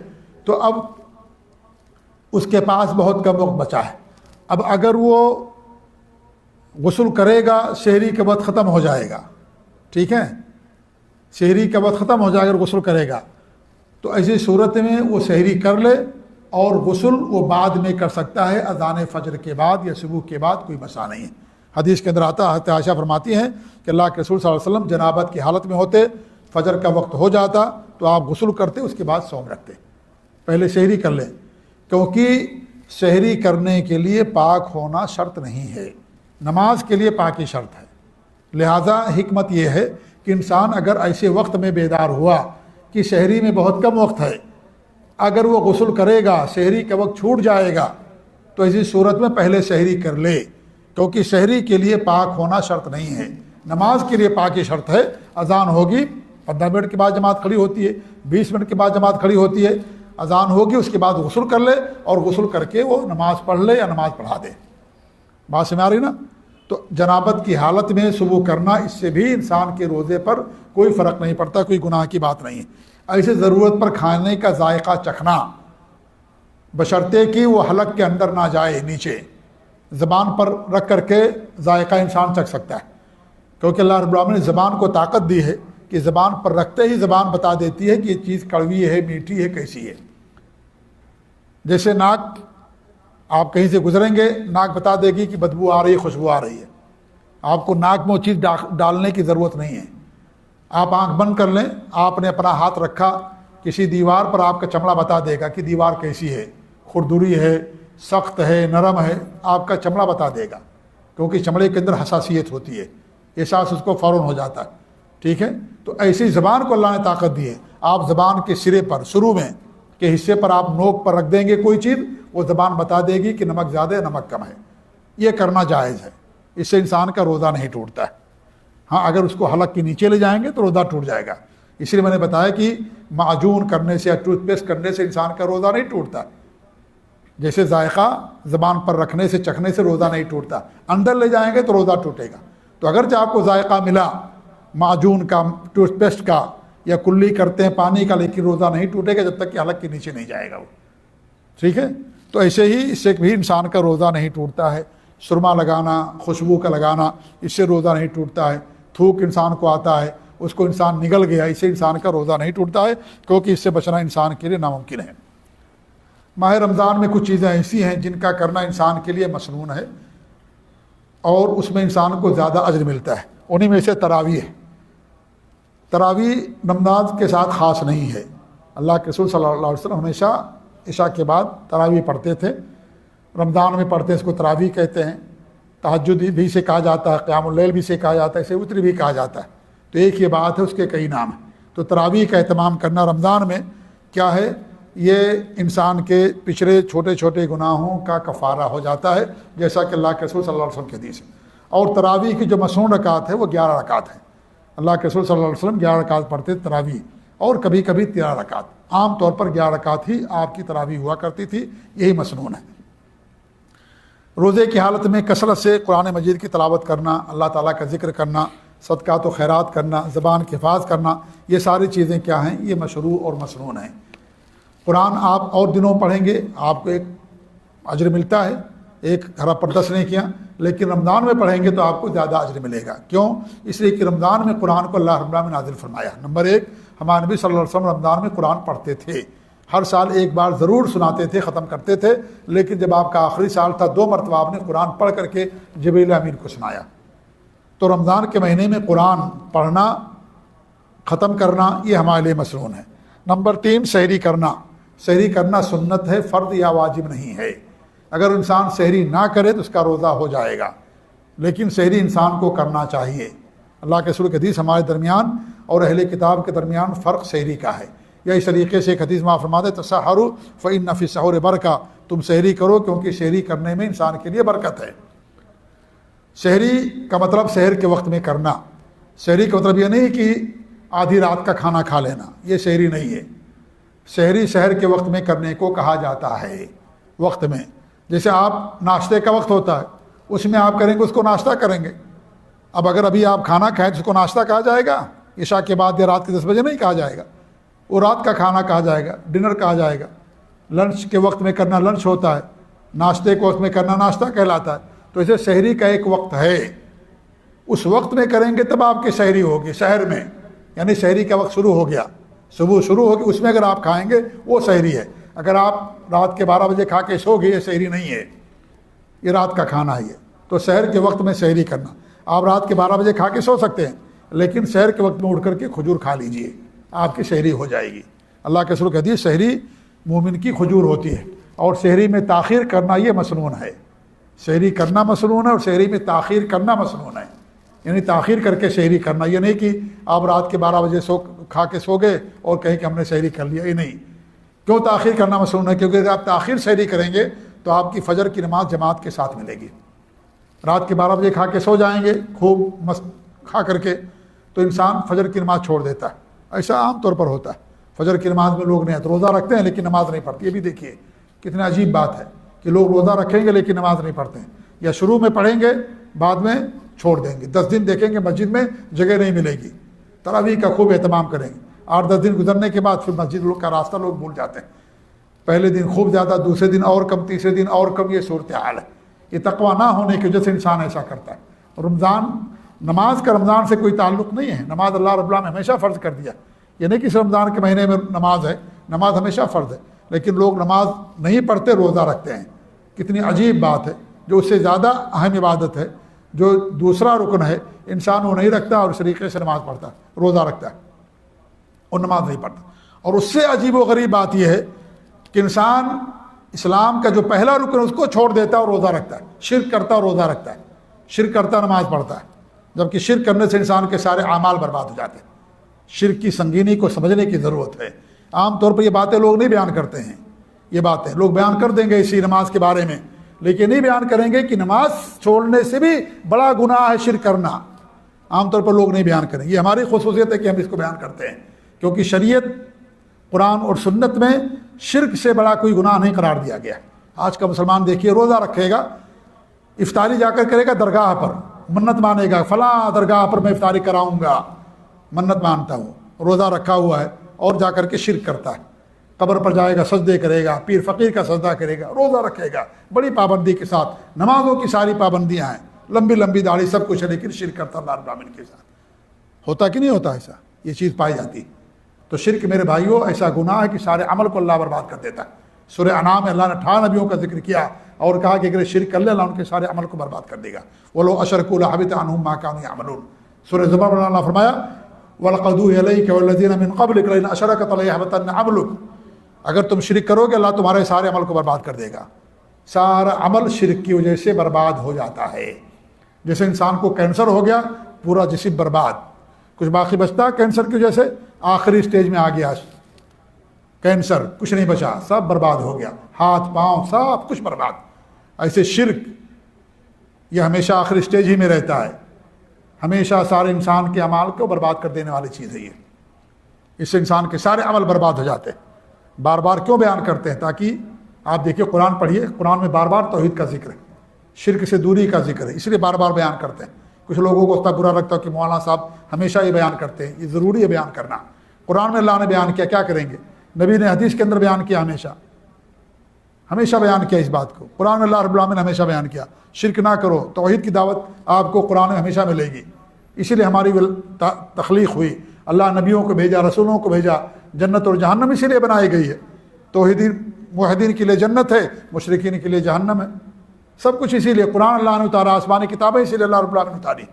تو اب اس کے پاس بہت کم وقت بچا ہے۔ اب اگر وہ غسل کرے گا، شہری کا وقت ختم ہو جائے گا، ٹھیک ہے، شہری کا وقت ختم ہو جائے گا، اگر غسل کرے گا تو ایسی صورت میں وہ شہری کر لے، اور غسل وہ بعد میں کر سکتا ہے، اذان فجر کے بعد یا صبح کے بعد، کوئی مسئلہ نہیں ہے۔ حدیث کے اندر آتا ہے، حضرت عائشہ فرماتی ہیں کہ اللہ کے رسول صلی اللہ علیہ وسلم جنابت کی حالت میں ہوتے، فجر کا وقت ہو جاتا تو آپ غسل کرتے، اس کے بعد صوم رکھتے، پہلے شہری کر لیں، کیونکہ شہری کرنے کے لیے پاک ہونا شرط نہیں ہے، نماز کے لیے پاکی شرط ہے۔ لہذا حکمت یہ ہے کہ انسان اگر ایسے وقت میں بیدار ہوا کہ شہری میں بہت کم وقت ہے، اگر وہ غسل کرے گا، شہری کا وقت چھوٹ جائے گا، تو ایسی صورت میں پہلے شہری کر لے، کیونکہ شہری کے لیے پاک ہونا شرط نہیں ہے، نماز کے لیے پاکی شرط ہے۔ اذان ہوگی، 15 منٹ کے بعد جماعت کھڑی ہوتی ہے، 20 منٹ کے بعد جماعت کھڑی ہوتی ہے، اذان ہوگی، اس کے بعد غسل کر لے، اور غسل کر کے وہ نماز پڑھ لے یا نماز پڑھا دے۔ بات سمجھ آ رہی نا؟ تو جنابت کی حالت میں صبح کرنا، اس سے بھی انسان کے روزے پر کوئی فرق نہیں پڑتا، کوئی گناہ کی بات نہیں ہے۔ ایسے ضرورت پر کھانے کا ذائقہ چکھنا، بشرطے کہ وہ حلق کے اندر نہ جائے، نیچے زبان پر رکھ کر کے ذائقہ انسان چکھ سکتا ہے، کیونکہ اللہ رب العالمین نے زبان کو طاقت دی ہے کہ زبان پر رکھتے ہی زبان بتا دیتی ہے کہ یہ چیز کڑوی ہے، میٹھی ہے، کیسی ہے۔ جیسے ناک، آپ کہیں سے گزریں گے، ناک بتا دے گی کہ بدبو آ رہی ہے، خوشبو آ رہی ہے، آپ کو ناک میں وہ چیز ڈالنے کی ضرورت نہیں ہے۔ آپ آنکھ بند کر لیں، آپ نے اپنا ہاتھ رکھا کسی دیوار پر، آپ کا چمڑا بتا دے گا کہ دیوار کیسی ہے، کھردری ہے، سخت ہے، نرم ہے، آپ کا چمڑا بتا دے گا، کیونکہ چمڑے کے اندر حساسیت ہوتی ہے، احساس اس کو فوراً ہو جاتا ہے، ٹھیک ہے۔ تو ایسی زبان کو اللہ نے طاقت دی ہے، آپ زبان کے سرے پر، شروع میں کے حصے پر آپ نوک پر رکھ دیں گے کوئی چیز، وہ زبان بتا دے گی کہ نمک زیادہ ہے، نمک کم ہے۔ یہ کرنا جائز ہے، اس سے انسان کا روزہ نہیں ٹوٹتا ہے۔ ہاں اگر اس کو حلق کے نیچے لے جائیں گے تو روزہ ٹوٹ جائے گا۔ اس لیے میں نے بتایا کہ معجون کرنے سے یا ٹوتھ پیسٹ کرنے سے انسان کا روزہ نہیں ٹوٹتا، جیسے ذائقہ زبان پر رکھنے سے، چکھنے سے روزہ نہیں ٹوٹتا، اندر لے جائیں گے تو روزہ ٹوٹے گا۔ تو اگرچہ آپ کو ذائقہ ملا معجون کا، ٹوتھ پیسٹ کا، یا کلی کرتے ہیں پانی کا، لیکن روزہ نہیں ٹوٹے گا جب تک کہ حلق کے نیچے نہیں جائے گا وہ، ٹھیک ہے۔ تو ایسے ہی اس سے بھی انسان کا روزہ نہیں ٹوٹتا ہے۔ سرما لگانا، خوشبو کا لگانا، اس سے روزہ نہیں ٹوٹتا ہے۔ تھوک انسان کو آتا ہے، اس کو انسان نگل گیا، اس سے انسان کا روزہ نہیں ٹوٹتا ہے، کیونکہ اس سے بچنا انسان کے لیے ناممکن ہے۔ ماہ رمضان میں کچھ چیزیں ایسی ہیں جن کا کرنا انسان کے لیے مسنون ہے، اور اس میں انسان کو زیادہ اجر ملتا ہے۔ انہی میں سے تراویح ہے۔ تراویح نماز کے ساتھ خاص نہیں ہے، اللہ کے رسول صلی اللہ علیہ وسلم ہمیشہ عشاء کے بعد تراویح پڑھتے تھے، رمضان میں پڑھتے ہیں، اس کو تراویح کہتے ہیں۔ تہجد بھی سے کہا جاتا ہے، قیام اللیل بھی سے کہا جاتا ہے، اسے وتر بھی کہا جاتا ہے، تو ایک یہ بات ہے، اس کے کئی نام ہیں۔ تو تراویح کا اہتمام کرنا رمضان میں کیا ہے، یہ انسان کے پچھلے چھوٹے چھوٹے گناہوں کا کفارہ ہو جاتا ہے، جیسا کہ اللہ کے رسول صلی اللہ علیہ وسلم کی حدیث ہے۔ اور تراویح کی جو مسنون رکعت ہے وہ 11 رکعت ہے۔ اللہ کے رسول صلی اللہ علیہ وسلم 11 رکعت پڑھتے تراویح، اور کبھی کبھی 13 رکعت، عام طور پر 11 رکعت ہی آپ کی تراویح ہوا کرتی تھی، یہی مسنون ہے۔ روزے کی حالت میں کثرت سے قرآن مجید کی تلاوت کرنا، اللہ تعالیٰ کا ذکر کرنا، صدقات و خیرات کرنا، زبان کی حفاظ کرنا، یہ ساری چیزیں کیا ہیں، یہ مشروع اور مسنون ہیں۔ قرآن آپ اور دنوں پڑھیں گے، آپ کو ایک اجر ملتا ہے، ایک گھر پر 10 نہیں کیا، لیکن رمضان میں پڑھیں گے تو آپ کو زیادہ اجر ملے گا۔ کیوں؟ اس لیے کہ رمضان میں قرآن کو اللہ رب العالمین نے نازل فرمایا۔ نمبر 1، ہمارے نبی صلی اللہ علیہ وسلم رمضان میں قرآن پڑھتے تھے، ہر سال ایک بار ضرور سناتے تھے، ختم کرتے تھے، لیکن جب آپ کا آخری سال تھا 2 مرتبہ آپ نے قرآن پڑھ کر کے جبریل امین کو سنایا۔ تو رمضان کے مہینے میں قرآن پڑھنا، ختم کرنا، یہ ہمارے لیے مسنون ہے۔ نمبر 3، سحری کرنا، سحری کرنا سنت ہے، فرض یا واجب نہیں ہے۔ اگر انسان سحری نہ کرے تو اس کا روزہ ہو جائے گا، لیکن سحری انسان کو کرنا چاہیے۔ اللہ کے رسول کی حدیث ہمارے درمیان اور اہل کتاب کے درمیان فرق سحری کا ہے۔ یا اس طریقے سے ایک حدیث میں فرماتے ہیں تسحروا فإن فی السحور برکہ، تم سحری کرو کیونکہ سحری کرنے میں انسان کے لیے برکت ہے۔ سحری کا مطلب سحر کے وقت میں کرنا، سحری کا مطلب یہ نہیں کہ آدھی رات کا کھانا کھا لینا، یہ سحری نہیں ہے۔ سحری سحر کے وقت میں کرنے کو کہا جاتا ہے۔ وقت میں جیسے آپ ناشتے کا وقت ہوتا ہے، اس میں آپ کریں گے، اس کو ناشتہ کریں گے۔ اب اگر ابھی آپ کھانا کھائیں تو اس کو ناشتہ کہا جائے گا؟ عشاء کے بعد یا رات کے 10 بجے نہیں کہا جائے گا، وہ رات کا کھانا کہا جائے گا، ڈنر کہا جائے گا۔ لنچ کے وقت میں کرنا لنچ ہوتا ہے، ناشتے کے وقت میں کرنا ناشتہ کہلاتا ہے۔ تو اسے سحری کا ایک وقت ہے، اس وقت میں کریں گے تب آپ کی سحری ہوگی۔ سحر میں یعنی سحری کا وقت شروع ہو گیا، صبح شروع ہوگی، اس میں اگر آپ کھائیں گے وہ سحری ہے۔ اگر آپ رات کے 12 بجے کھا کے سو گئے، یہ سحری نہیں ہے، یہ رات کا کھانا ہے۔ یہ تو سحر کے وقت میں سحری کرنا، آپ رات کے 12 بجے کھا کے سو سکتے ہیں، لیکن سحر کے وقت میں اٹھ کر کے کھجور کھا لیجئے، آپ کی سحری ہو جائے گی۔ اللہ کے رسول کی حدیث سحری مومن کی کھجور ہوتی ہے، اور سحری میں تاخیر کرنا یہ مسنون ہے۔ سحری کرنا مسنون ہے اور سحری میں تاخیر کرنا مسنون ہے، یعنی تاخیر کر کے سحری کرنا، یہ نہیں کہ آپ رات کے 12 بجے کھا کے سو گئے اور کہیں کہ ہم نے سحری کر لیا، یہ نہیں۔ کیوں تاخیر کرنا مسنون ہے؟ کیونکہ اگر آپ تاخیر سحری کریں گے تو آپ کی فجر کی نماز جماعت کے ساتھ ملے گی۔ رات کے 12 بجے کھا کے سو جائیں گے خوب مست کھا کر کے، تو انسان فجر کی نماز چھوڑ دیتا ہے۔ ایسا عام طور پر ہوتا ہے، فجر کی نماز میں لوگ نہیں آتے، روزہ رکھتے ہیں لیکن نماز نہیں پڑھتے۔ یہ بھی دیکھیے کتنی عجیب بات ہے کہ لوگ روزہ رکھیں گے لیکن نماز نہیں پڑھتے ہیں، یا شروع میں پڑھیں گے بعد میں چھوڑ دیں گے۔ 10 دن دیکھیں گے مسجد میں جگہ نہیں ملے گی، تراویح کا خوب اہتمام کریں گے، 8-10 دن گزرنے کے بعد پھر مسجد کا راستہ لوگ بھول جاتے ہیں۔ پہلے دن خوب زیادہ، دوسرے دن اور کم، تیسرے دن اور کم، یہ صورتحال ہے۔ یہ تقویٰ نہ ہونے کی وجہ سے انسان ایسا کرتا ہے۔ رمضان، نماز کا رمضان سے کوئی تعلق نہیں ہے، نماز اللہ رب العالمین نے ہمیشہ فرض کر دیا۔ یہ نہیں کہ اس رمضان کے مہینے میں نماز ہے، نماز ہمیشہ فرض ہے، لیکن لوگ نماز نہیں پڑھتے، روزہ رکھتے ہیں۔ کتنی عجیب بات ہے، جو اس سے زیادہ اہم عبادت ہے، جو دوسرا رکن ہے، انسان وہ نہیں رکھتا اور اس طریقے سے نماز پڑھتا ہے، روزہ رکھتا ہے اور نماز نہیں پڑھتا۔ اور اس سے عجیب و غریب بات یہ ہے کہ انسان اسلام کا جو پہلا رکن اس کو چھوڑ دیتا ہے اور روزہ رکھتا ہے، شرک کرتا ہے اور روزہ رکھتا ہے، شرک کرتا ہے نماز پڑھتا ہے، جبکہ شرک کرنے سے انسان کے سارے اعمال برباد ہو جاتے ہیں۔ شرک کی سنگینی کو سمجھنے کی ضرورت ہے۔ عام طور پر یہ باتیں لوگ نہیں بیان کرتے ہیں، یہ باتیں لوگ بیان کر دیں گے اسی نماز کے بارے میں، لیکن نہیں بیان کریں گے کہ نماز چھوڑنے سے بھی بڑا گناہ ہے شرک کرنا۔ عام طور پر لوگ نہیں بیان کریں، یہ ہماری خصوصیت ہے کہ ہم اس کو بیان کرتے ہیں، کیونکہ شریعت، قرآن اور سنت میں شرک سے بڑا کوئی گناہ نہیں قرار دیا گیا۔ آج کا مسلمان دیکھیے، روزہ رکھے گا، افطاری جا کر کرے گا درگاہ پر، منت مانے گا، فلاں درگاہ پر میں افطاری کراؤں گا، منت مانتا ہوں، روزہ رکھا ہوا ہے، اور جا کر کے شرک کرتا ہے۔ قبر پر جائے گا، سجدے کرے گا، پیر فقیر کا سجدہ کرے گا، روزہ رکھے گا بڑی پابندی کے ساتھ، نمازوں کی ساری پابندیاں ہیں، لمبی لمبی داڑھی سب کچھ ہے، لیکن شرک کرتا اللہ رب العالمین کے ساتھ۔ ہوتا کہ نہیں ہوتا ایسا؟ یہ چیز پائی جاتی۔ تو شرک میرے بھائیوں ایسا گناہ ہے کہ سارے عمل کو اللہ برباد کر دیتا ہے۔ سورہ انعام میں اللہ نے 18 نبیوں کا ذکر کیا اور کہا کہ اگر شرک کر لے اللہ ان کے سارے عمل کو برباد کر دے گا۔ وَلَوْ أَشْرَكُوا لَحَبِطَ عَنْهُمْ مَا كَانُوا يَعْمَلُونَ۔ سورہ زمر میں اللہ نے فرمایا وَلَقَدْ أُوحِيَ إِلَيْكَ وَالَّذِينَ مِن قَبْلِكَ لَئِنْ أَشْرَكْتَ لَيَحْبَطَنَّ عَمَلُكَ۔ اگر تم شرک کرو گے اللہ تمہارے سارے عمل کو برباد کر دے گا۔ سارا عمل شرک کی وجہ سے برباد ہو جاتا ہے۔ جیسے انسان کو کینسر ہو گیا، پورا جسم برباد، کچھ باقی بچتا، کینسر کی وجہ سے آخری سٹیج میں آ گیا کینسر، کچھ نہیں بچا، سب برباد ہو گیا، ہاتھ پاؤں سب کچھ برباد۔ ایسے شرک یہ ہمیشہ آخری سٹیج ہی میں رہتا ہے، ہمیشہ سارے انسان کے اعمال کو برباد کر دینے والی چیز ہے یہ۔ اس سے انسان کے سارے عمل برباد ہو جاتے ہیں۔ بار بار کیوں بیان کرتے ہیں؟ تاکہ آپ دیکھیے قرآن پڑھیے، قرآن میں بار بار توحید کا ذکر ہے، شرک سے دوری کا ذکر ہے، اس لیے بار بار بیان کرتے ہیں۔ کچھ لوگوں کو اتنا برا لگتا ہے کہ مولانا صاحب ہمیشہ یہ بیان کرتے ہیں، یہ ضروری ہے بیان کرنا۔ قرآن میں اللہ نے بیان کیا، کیا کریں گے؟ نبی نے حدیث کے اندر بیان کیا، ہمیشہ بیان کیا اس بات کو۔ قرآن میں اللہ رب العالمین نے ہمیشہ بیان کیا شرک نہ کرو، توحید کی دعوت آپ کو قرآن میں ہمیشہ ملے گی۔ اسی لیے ہماری تخلیق ہوئی، اللہ نبیوں کو بھیجا، رسولوں کو بھیجا، جنت اور جہنم اسی لیے بنائی گئی ہے۔ توحیدین موحدین کے لیے جنت ہے، مشرکین کے لیے جہنم ہے، سب کچھ اسی لیے۔ قرآن اللہ نے اتارا، آسمانی کتابیں اسی لیے اللہ رب العالمین نے اتاری۔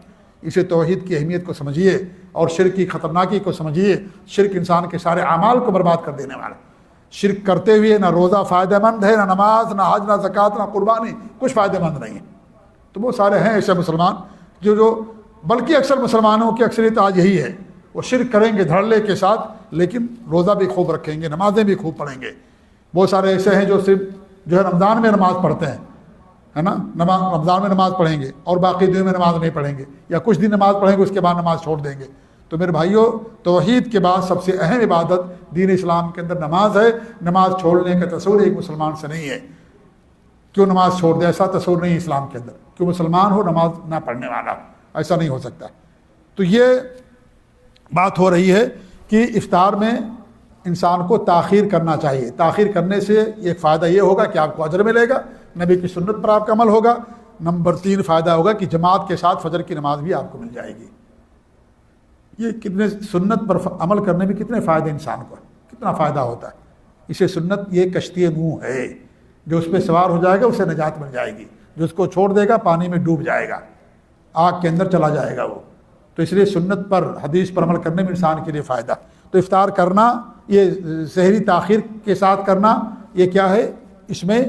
اسے توحید کی اہمیت کو سمجھیے اور شرک کی خطرناکی کو سمجھیے۔ شرک انسان کے سارے اعمال کو برباد کر دینے والا، شرک کرتے ہوئے نہ روزہ فائدہ مند ہے، نہ نماز، نہ حج، نہ زکوٰۃ، نہ قربانی، کچھ فائدہ مند نہیں ہے۔ تو بہت سارے ہیں ایسے مسلمان جو بلکہ اکثر مسلمانوں کی اکثریت آج یہی ہے، وہ شرک کریں گے دھڑلے کے ساتھ، لیکن روزہ بھی خوب رکھیں گے، نمازیں بھی خوب پڑھیں گے۔ بہت سارے ایسے ہیں جو صرف رمضان میں نماز پڑھتے ہیں، ہے نا، رمضان میں نماز پڑھیں گے اور باقی دنوں میں نماز نہیں پڑھیں گے، یا کچھ دن نماز پڑھیں گے اس کے بعد نماز چھوڑ دیں گے۔ تو میرے بھائیوں، توحید کے بعد سب سے اہم عبادت دین اسلام کے اندر نماز ہے۔ نماز چھوڑنے کا تصور ایک مسلمان سے نہیں ہے، کیوں نماز چھوڑ دے، ایسا تصور نہیں ہے اسلام کے اندر، کیوں مسلمان ہو نماز نہ پڑھنے والا، ایسا نہیں ہو سکتا۔ تو یہ بات ہو رہی ہے کہ افطار میں انسان کو تاخیر کرنا چاہیے۔ تاخیر کرنے سے ایک فائدہ یہ ہوگا کہ آپ کو اجر ملے گا، نبی کی سنت پر آپ کا عمل ہوگا۔ نمبر 3 فائدہ ہوگا کہ جماعت کے ساتھ فجر کی نماز بھی آپ کو مل جائے گی۔ یہ کتنے سنت پر عمل کرنے میں کتنے فائدے انسان کو، کتنا فائدہ ہوتا ہے۔ اسے سنت یہ کشتی نوح ہے، جو اس پہ سوار ہو جائے گا اسے نجات مل جائے گی، جو اس کو چھوڑ دے گا پانی میں ڈوب جائے گا، آگ کے اندر چلا جائے گا وہ۔ تو اس لیے سنت پر، حدیث پر عمل کرنے میں انسان کے لیے فائدہ۔ تو افطار کرنا، یہ سحری تاخیر کے ساتھ کرنا، یہ کیا ہے، اس میں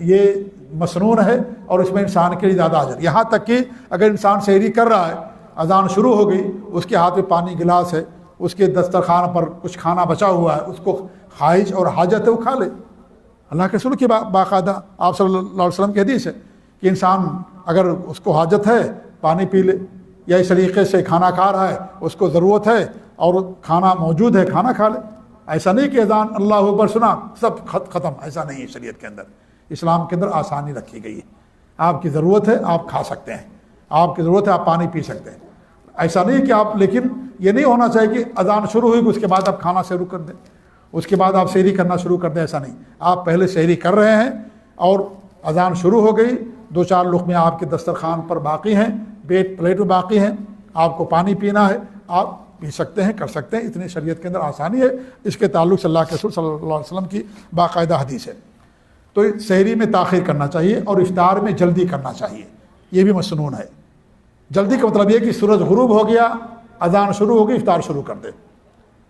یہ مسنون ہے اور اس میں انسان کے لیے زیادہ اجر۔ یہاں تک کہ اگر انسان سحری کر رہا ہے، اذان شروع ہو گئی، اس کے ہاتھ میں پانی گلاس ہے، اس کے دسترخوان پر کچھ کھانا بچا ہوا ہے، اس کو خواہش اور حاجت ہے وہ کھا لے۔ اللہ کے رسول کی باقاعدہ آپ صلی اللہ علیہ وسلم کی حدیث ہے کہ انسان اگر اس کو حاجت ہے پانی پی لے، یا اس طریقے سے کھانا کھا رہا ہے، اس کو ضرورت ہے اور کھانا موجود ہے، کھانا کھا لے۔ ایسا نہیں کہ اذان اللہ اکبر سنا سب ختم، ایسا نہیں ہے شریعت کے اندر۔ اسلام کے اندر آسانی رکھی گئی ہے، آپ کی ضرورت ہے آپ کھا سکتے ہیں، آپ کی ضرورت ہے آپ پانی پی سکتے ہیں، ایسا نہیں کہ آپ، لیکن یہ نہیں ہونا چاہیے کہ اذان شروع ہوئی کہ اس کے بعد آپ کھانا شروع کر دیں، اس کے بعد آپ سحری کرنا شروع کر دیں، ایسا نہیں۔ آپ پہلے سحری کر رہے ہیں اور اذان شروع ہو گئی، 2-4 لقمے آپ کے دسترخوان پر باقی ہیں، پلیٹ میں باقی ہیں، آپ کو پانی پینا ہے، آپ پی سکتے ہیں، کر سکتے ہیں۔ اتنی شریعت کے اندر آسانی ہے۔ اس کے تعلق سے اللہ کے رسول صلی اللہ علیہ وسلم کی باقاعدہ حدیث ہے۔ تو سحری میں تاخیر کرنا چاہیے اور افطار میں جلدی کرنا چاہیے، یہ بھی مسنون ہے۔ جلدی کا مطلب یہ کہ سورج غروب ہو گیا، اذان شروع ہو گئی، افطار شروع کر دے،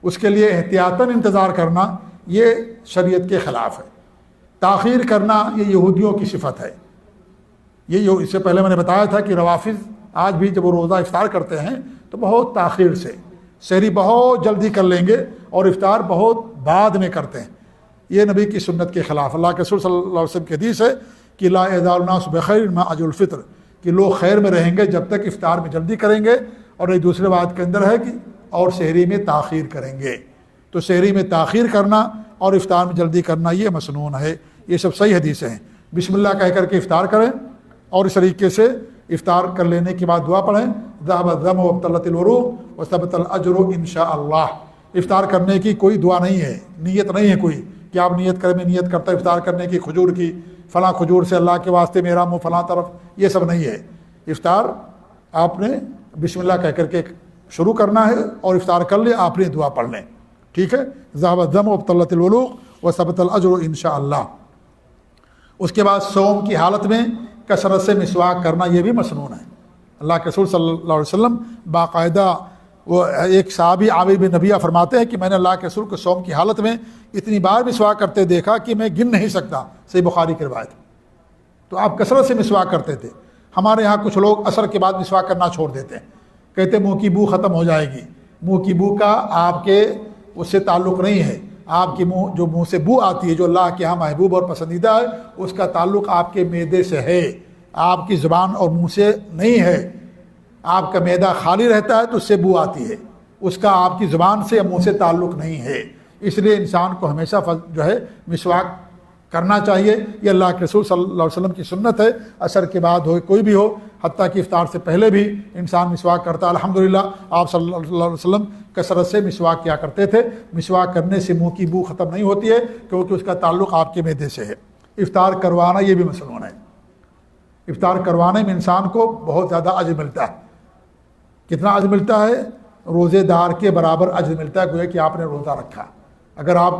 اس کے لیے احتیاطاً انتظار کرنا یہ شریعت کے خلاف ہے۔ تاخیر کرنا یہ یہودیوں کی صفت ہے۔ یہ اس سے پہلے میں نے بتایا تھا کہ روافض آج بھی جب وہ روزہ افطار کرتے ہیں تو بہت تاخیر سے، سحری بہت جلدی کر لیں گے اور افطار بہت بعد میں کرتے ہیں۔ یہ نبی کی سنت کے خلاف۔ اللہ کے رسول صلی اللہ علیہ وسلم کی حدیث ہے کہ لا یزال الناس بخیر ما عجل الفطر، کہ لوگ خیر میں رہیں گے جب تک افطار میں جلدی کریں گے، اور ایک دوسرے بات کے اندر ہے کہ اور سحری میں تاخیر کریں گے۔ تو سحری میں تاخیر کرنا اور افطار میں جلدی کرنا یہ مسنون ہے۔ یہ سب صحیح حدیثیں ہیں۔ بسم اللہ کہہ کر کے افطار کریں اور اس طریقے سے افطار کر لینے کے بعد دعا پڑھیں، ذهب الظمأ وابتلت العروق وثبت الاجر انشاء اللہ۔ افطار کرنے کی کوئی دعا نہیں ہے، نیت نہیں ہے کوئی کہ آپ نیت کریں، میں نیت کرتا افطار کرنے کی کھجور کی، فلاں کھجور سے اللہ کے واسطے میرا منہ فلاں طرف، یہ سب نہیں ہے۔ افطار آپ نے بسم اللہ کہہ کر کے شروع کرنا ہے اور افطار کر لیں، آپ نے دعا پڑھ لیں، ٹھیک ہے۔ ذهب الظمأ وابتلت العروق وثبت الاجر انشاء اللہ۔ اس کے بعد صوم کی حالت میں کثرت سے مسواک کرنا یہ بھی مسنون ہے۔ اللہ کے رسول صلی اللہ علیہ وسلم باقاعدہ، وہ ایک صحابی عامر بن ربیعہ فرماتے ہیں کہ میں نے اللہ کے رسول کو صوم کی حالت میں اتنی بار مسواک کرتے دیکھا کہ میں گن نہیں سکتا، صحیح بخاری کی روایت۔ تو آپ کثرت سے مسواک کرتے تھے۔ ہمارے ہاں کچھ لوگ عصر کے بعد مسواک کرنا چھوڑ دیتے ہیں، کہتے ہیں منہ کی بو ختم ہو جائے گی۔ منہ کی بو کا آپ کے اس سے تعلق نہیں ہے۔ آپ کی منہ سے بو آتی ہے جو اللہ کے ہاں محبوب اور پسندیدہ ہے، اس کا تعلق آپ کے معدے سے ہے، آپ کی زبان اور منہ سے نہیں ہے۔ آپ کا معدہ خالی رہتا ہے تو اس سے بو آتی ہے، اس کا آپ کی زبان سے یا منہ سے تعلق نہیں ہے۔ اس لیے انسان کو ہمیشہ جو ہے مسواک کرنا چاہیے۔ یہ اللہ کے رسول صلی اللہ علیہ وسلم کی سنت ہے۔ عصر کے بعد ہو کوئی بھی ہو، حتیٰ کہ افطار سے پہلے بھی انسان مسواک کرتا ہے۔ الحمدللہ آپ صلی اللہ علیہ وسلم کثرت سے مسواک کیا کرتے تھے۔ مسواک کرنے سے منہ کی بو ختم نہیں ہوتی ہے کیونکہ اس کا تعلق آپ کے معدے سے ہے۔ افطار کروانا یہ بھی مسنون ہے۔ افطار کروانے میں انسان کو بہت زیادہ اجر ملتا ہے۔ کتنا اجر ملتا ہے؟ روزے دار کے برابر اجر ملتا ہے، گویا کہ آپ نے روزہ رکھا۔ اگر آپ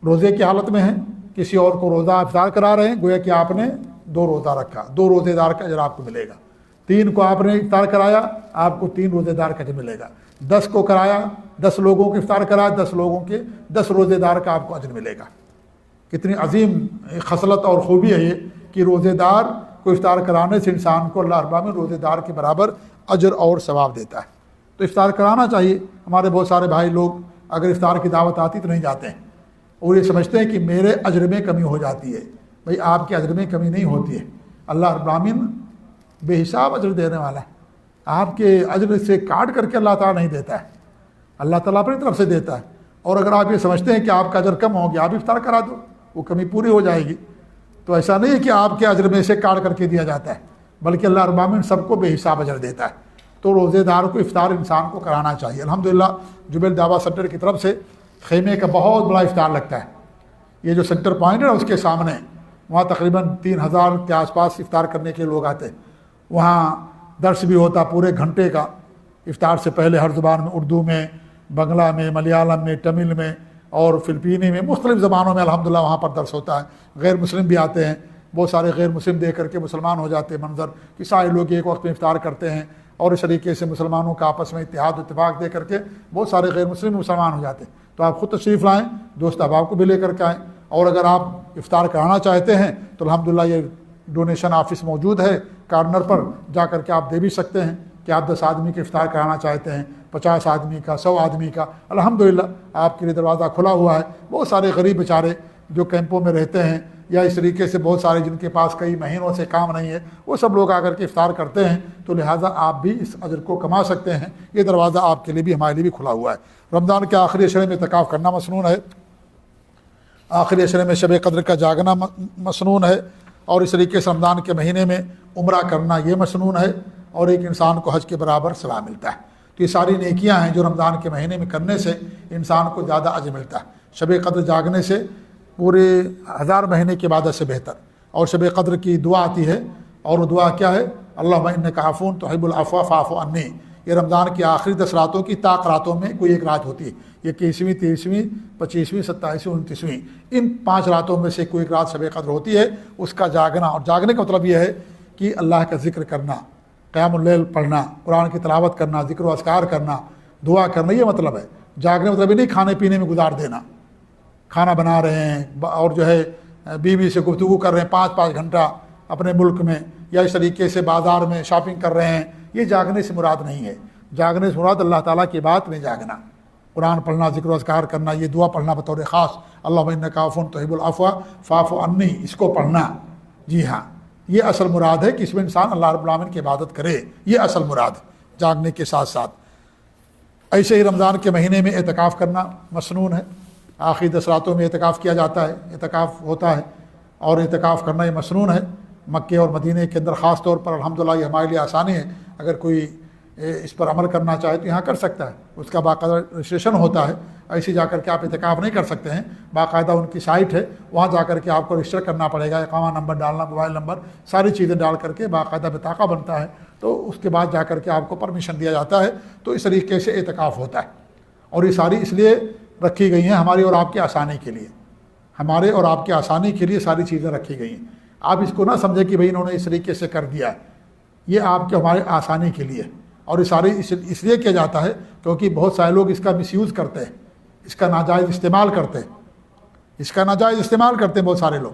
روزے کی حالت میں ہیں، کسی اور کو روزہ افطار کرا رہے ہیں، گویا کہ آپ نے 2 روزہ رکھا، 2 روزے دار کا اجر آپ کو ملے گا۔ 3 کو آپ نے افطار کرایا، آپ کو 3 روزے دار کا اجر ملے گا۔ 10 کو کرایا، 10 لوگوں کو افطار کرایا، 10 لوگوں کے 10 روزے دار کا آپ کو اجر ملے گا۔ کتنی عظیم خصلت اور خوبی ہے یہ کہ روزے دار کو افطار کرانے سے انسان کو اللہ رب العالمین روزے دار کے برابر اجر اور ثواب دیتا ہے۔ تو افطار کرانا چاہیے۔ ہمارے بہت سارے بھائی لوگ اگر افطار کی دعوت آتی تو نہیں جاتے ہیں، اور یہ سمجھتے ہیں کہ میرے اجر میں کمی ہو جاتی ہے۔ بھائی آپ کے اجر میں کمی نہیں ہوتی ہے، اللہ رب العالمین بے حساب اجر دینے والا ہے۔ آپ کے اجر سے کاٹ کر کے اللہ تعالیٰ نہیں دیتا ہے، اللہ تعالیٰ اپنی طرف سے دیتا ہے۔ اور اگر آپ یہ سمجھتے ہیں کہ آپ کا اجر کم ہو گیا، آپ افطار کرا دو، وہ کمی پوری ہو جائے گی۔ تو ایسا نہیں ہے کہ آپ کے اجر میں سے کاٹ کر کے دیا جاتا ہے، بلکہ اللہ رب العالمین سب کو بے حساب اجر دیتا ہے۔ تو روزے دار کو افطار انسان کو کرانا چاہیے۔ الحمدللہ جبیل دعویٰ سینٹر کی طرف سے خیمے کا بہت بڑا افطار لگتا ہے۔ یہ جو سینٹر پوائنٹ ہے اس کے سامنے، وہاں تقریباً 3000 کے آس پاس افطار کرنے کے لوگ آتے ہیں۔ وہاں درس بھی ہوتا پورے گھنٹے کا، افطار سے پہلے ہر زبان میں، اردو میں، بنگلہ میں، ملیالم میں، تمل میں اور فلپینی میں، مختلف زبانوں میں الحمدللہ وہاں پر درس ہوتا ہے۔ غیر مسلم بھی آتے ہیں، بہت سارے غیر مسلم دیکھ کر کے مسلمان ہو جاتے ہیں۔ منظر کہ سارے لوگ ایک وقت میں افطار کرتے ہیں، اور اس طریقے سے مسلمانوں کا آپس میں اتحاد و اتفاق دے کر کے بہت سارے غیر مسلم مسلمان ہو جاتے ہیں۔ تو آپ خود تشریف لائیں، دوست احباب کو بھی لے کر کے آئیں، اور اگر آپ افطار کرانا چاہتے ہیں تو الحمدللہ یہ ڈونیشن آفس موجود ہے کارنر پر، جا کر کے آپ دے بھی سکتے ہیں کہ آپ 10 آدمی کا افطار کرانا چاہتے ہیں، 50 آدمی کا، 100 آدمی کا، الحمدللہ آپ کے لیے دروازہ کھلا ہوا ہے۔ بہت سارے غریب بیچارے جو کیمپوں میں رہتے ہیں، یا اس طریقے سے بہت سارے جن کے پاس کئی مہینوں سے کام نہیں ہے، وہ سب لوگ آ کر کے افطار کرتے ہیں، تو لہٰذا آپ بھی اس اجر کو کما سکتے ہیں۔ یہ دروازہ آپ کے لیے بھی ہمارے لیے بھی کھلا ہوا ہے۔ رمضان کے آخری عشرے میں اعتکاف کرنا مسنون ہے، آخری عشرے میں شب قدر کا جاگنا مسنون ہے، اور اس طریقے سے رمضان کے مہینے میں عمرہ کرنا یہ مسنون ہے، اور ایک انسان کو حج کے برابر ثواب ملتا ہے۔ تو یہ ساری نیکیاں ہیں جو رمضان کے مہینے میں کرنے سے انسان کو زیادہ اجر ملتا ہے۔ شب قدر جاگنے سے پورے 1000 مہینے کی عبادت سے بہتر۔ اور شب قدر کی دعا آتی ہے، اور وہ دعا کیا ہے؟ اللہم انک عفو تحب العفو فاعف عنی۔ یہ رمضان کی آخری 10 راتوں کی طاق راتوں میں کوئی ایک رات ہوتی ہے، یہ 21ویں، 23ویں، 25ویں، 27ویں، 29ویں، ان 5 راتوں میں سے کوئی ایک رات شب قدر ہوتی ہے۔ اس کا جاگنا، اور جاگنے کا مطلب یہ ہے کہ اللہ کا ذکر کرنا، قیام اللیل پڑھنا، قرآن کی تلاوت کرنا، ذکر و اذکار کرنا، دعا کرنا، یہ مطلب ہے۔ جاگنے مطلب یہ نہیں کھانے پینے میں گزار دینا، کھانا بنا رہے ہیں اور جو ہے بیوی سے گفتگو کر رہے ہیں 5-5 گھنٹہ اپنے ملک میں، یا اس طریقے سے بازار میں شاپنگ کر رہے ہیں، یہ جاگنے سے مراد نہیں ہے۔ جاگنے سے مراد اللہ تعالیٰ کی بات میں جاگنا، قرآن پڑھنا، ذکر و اذکار کرنا، یہ دعا پڑھنا بطور خاص، اللہم انک عفو تحب العفو فاعف عنی، اس کو پڑھنا۔ جی ہاں، یہ اصل مراد ہے کہ اس میں انسان اللہ رب العالمین کی عبادت کرے، یہ اصل مراد جاگنے کے ساتھ ساتھ۔ ایسے ہی رمضان کے مہینے میں اعتکاف کرنا مسنون ہے۔ آخری 10 راتوں میں اعتکاف کیا جاتا ہے، اعتکاف ہوتا ہے، اور اعتکاف کرنا یہ مسنون ہے۔ مکے اور مدینے کے اندر خاص طور پر الحمدللہ یہ ہمارے لیے آسانی ہے، اگر کوئی اس پر عمل کرنا چاہے تو یہاں کر سکتا ہے، اس کا باقاعدہ رجسٹریشن ہوتا ہے۔ ایسے جا کر کے آپ اعتکاف نہیں کر سکتے ہیں، باقاعدہ ان کی سائٹ ہے، وہاں جا کر کے آپ کو رجسٹر کرنا پڑے گا، اقامہ نمبر ڈالنا، موبائل نمبر، ساری چیزیں ڈال کر کے باقاعدہ بطاقہ بنتا ہے، تو اس کے بعد جا کر کے آپ کو پرمیشن دیا جاتا ہے۔ تو اس طریقے سے اعتکاف ہوتا ہے، اور یہ ساری اس لیے رکھی گئی ہیں ہماری اور آپ کی آسانی کے لیے، ہمارے اور آپ کی آسانی کے لیے ساری چیزیں رکھی گئی ہیں۔ آپ اس کو نہ سمجھیں کہ بھئی انہوں نے اس طریقے سے کر دیا ہے، یہ آپ کے ہمارے آسانی کے لیے، اور یہ ساری اس لیے کیا جاتا ہے کیونکہ بہت سارے لوگ اس کا مس یوز کرتے ہیں، اس کا ناجائز استعمال کرتے ہیں، اس کا ناجائز استعمال کرتے ہیں بہت سارے لوگ۔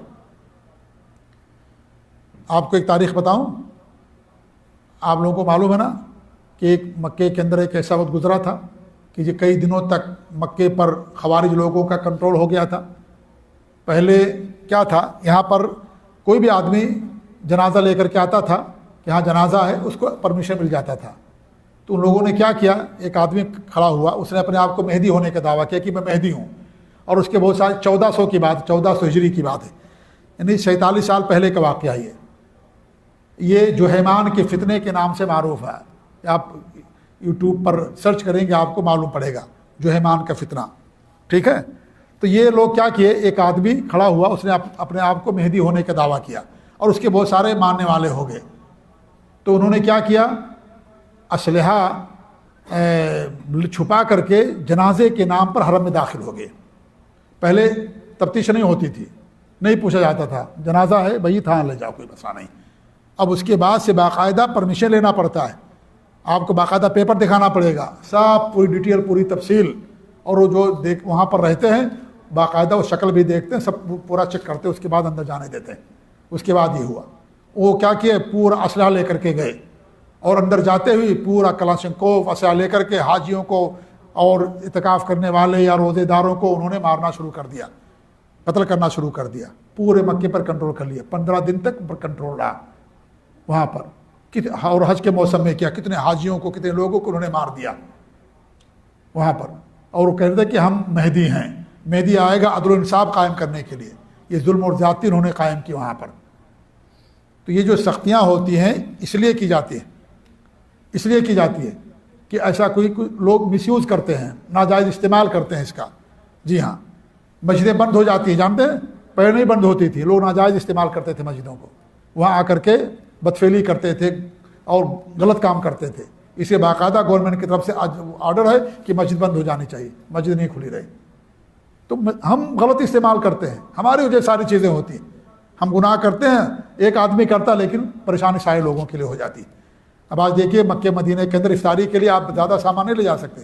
آپ کو ایک تاریخ بتاؤں، آپ لوگوں کو معلوم ہے نا کہ ایک مکے کے اندر ایک ایسا وقت گزرا تھا کہ یہ کئی دنوں تک مکے پر خوارج لوگوں کا کنٹرول ہو گیا تھا۔ پہلے کیا تھا، یہاں پر کوئی بھی آدمی جنازہ لے کر کے آتا تھا کہ ہاں جنازہ ہے، اس کو پرمیشن مل جاتا تھا۔ تو ان لوگوں نے کیا کیا، ایک آدمی کھڑا ہوا، اس نے اپنے آپ کو مہدی ہونے کا دعویٰ کیا کہ میں مہدی ہوں، اور اس کے بہت سارے 1400 کی بات، 1400 ہجری کی بات ہے، یعنی 47 سال پہلے کا واقعہ یہ جوہیمان کے فتنے کے نام سے معروف ہے۔ آپ یوٹیوب پر سرچ کریں گے آپ کو معلوم پڑے گا جوہیمان کا فتنہ، ٹھیک ہے۔ تو یہ لوگ کیا کیے، ایک آدمی کھڑا ہوا، اس نے اپنے آپ کو مہدی ہونے کا دعویٰ کیا، اور اس کے بہت سارے ماننے والے ہو گئے۔ تو انہوں نے کیا کیا، اسلحہ چھپا کر کے جنازے کے نام پر حرم میں داخل ہو گئے۔ پہلے تفتیش نہیں ہوتی تھی، نہیں پوچھا جاتا تھا، جنازہ ہے بھئی تھا لے جاؤ، کوئی مسئلہ نہیں۔ اب اس کے بعد سے باقاعدہ پرمیشن لینا پڑتا ہے، آپ کو باقاعدہ پیپر دکھانا پڑے گا، سب پوری ڈیٹیل پوری تفصیل، اور وہ جو وہاں پر رہتے ہیں باقاعدہ وہ شکل بھی دیکھتے ہیں، سب پورا چیک کرتے ہیں، اس کے بعد اندر جانے دیتے ہیں۔ اس کے بعد یہ ہوا، وہ کیا کیے، پورا اسلحہ لے کر کے گئے، اور اندر جاتے ہوئے پورا کلاشنکوف اسلحہ لے کر کے حاجیوں کو اور اعتکاف کرنے والے یا روزے داروں کو انہوں نے مارنا شروع کر دیا، قتل کرنا شروع کر دیا، پورے مکے پر کنٹرول کر لیا، 15 دن تک پر کنٹرول رہا وہاں پر۔ اور حج کے موسم میں کیا، کتنے حاجیوں کو، کتنے لوگوں کو انہوں نے مار دیا وہاں پر۔ اور وہ کہتے ہیں کہ ہم مہدی ہیں، مہدی آئے گا عدل و انصاف قائم کرنے کے لیے، یہ ظلم اور زیادتی انہوں نے قائم کی وہاں پر۔ تو یہ جو سختیاں ہوتی ہیں اس لیے کی جاتی ہیں، اس لیے کی جاتی ہے کہ ایسا کوئی لوگ مس یوز کرتے ہیں، ناجائز استعمال کرتے ہیں اس کا۔ جی ہاں، مسجدیں بند ہو جاتی ہیں، جانتے ہیں پہلے نہیں بند ہوتی تھی، لوگ ناجائز استعمال کرتے تھے مسجدوں کو، وہاں آ کر کے بدفعلی کرتے تھے اور غلط کام کرتے تھے۔ اسے باقاعدہ گورنمنٹ کی طرف سے آرڈر ہے کہ مسجد بند ہو جانی چاہیے، مسجد نہیں کھلی رہی۔ تو ہم غلط استعمال کرتے ہیں، ہماری وجہ ساری چیزیں ہوتی ہیں، ہم گناہ کرتے ہیں، ایک آدمی کرتا لیکن پریشانی سارے لوگوں کے لیے ہو جاتی ہے۔ اب آج دیکھیے مکہ مدینہ کے اندر افطاری کے لیے آپ زیادہ سامان نہیں لے جا سکتے،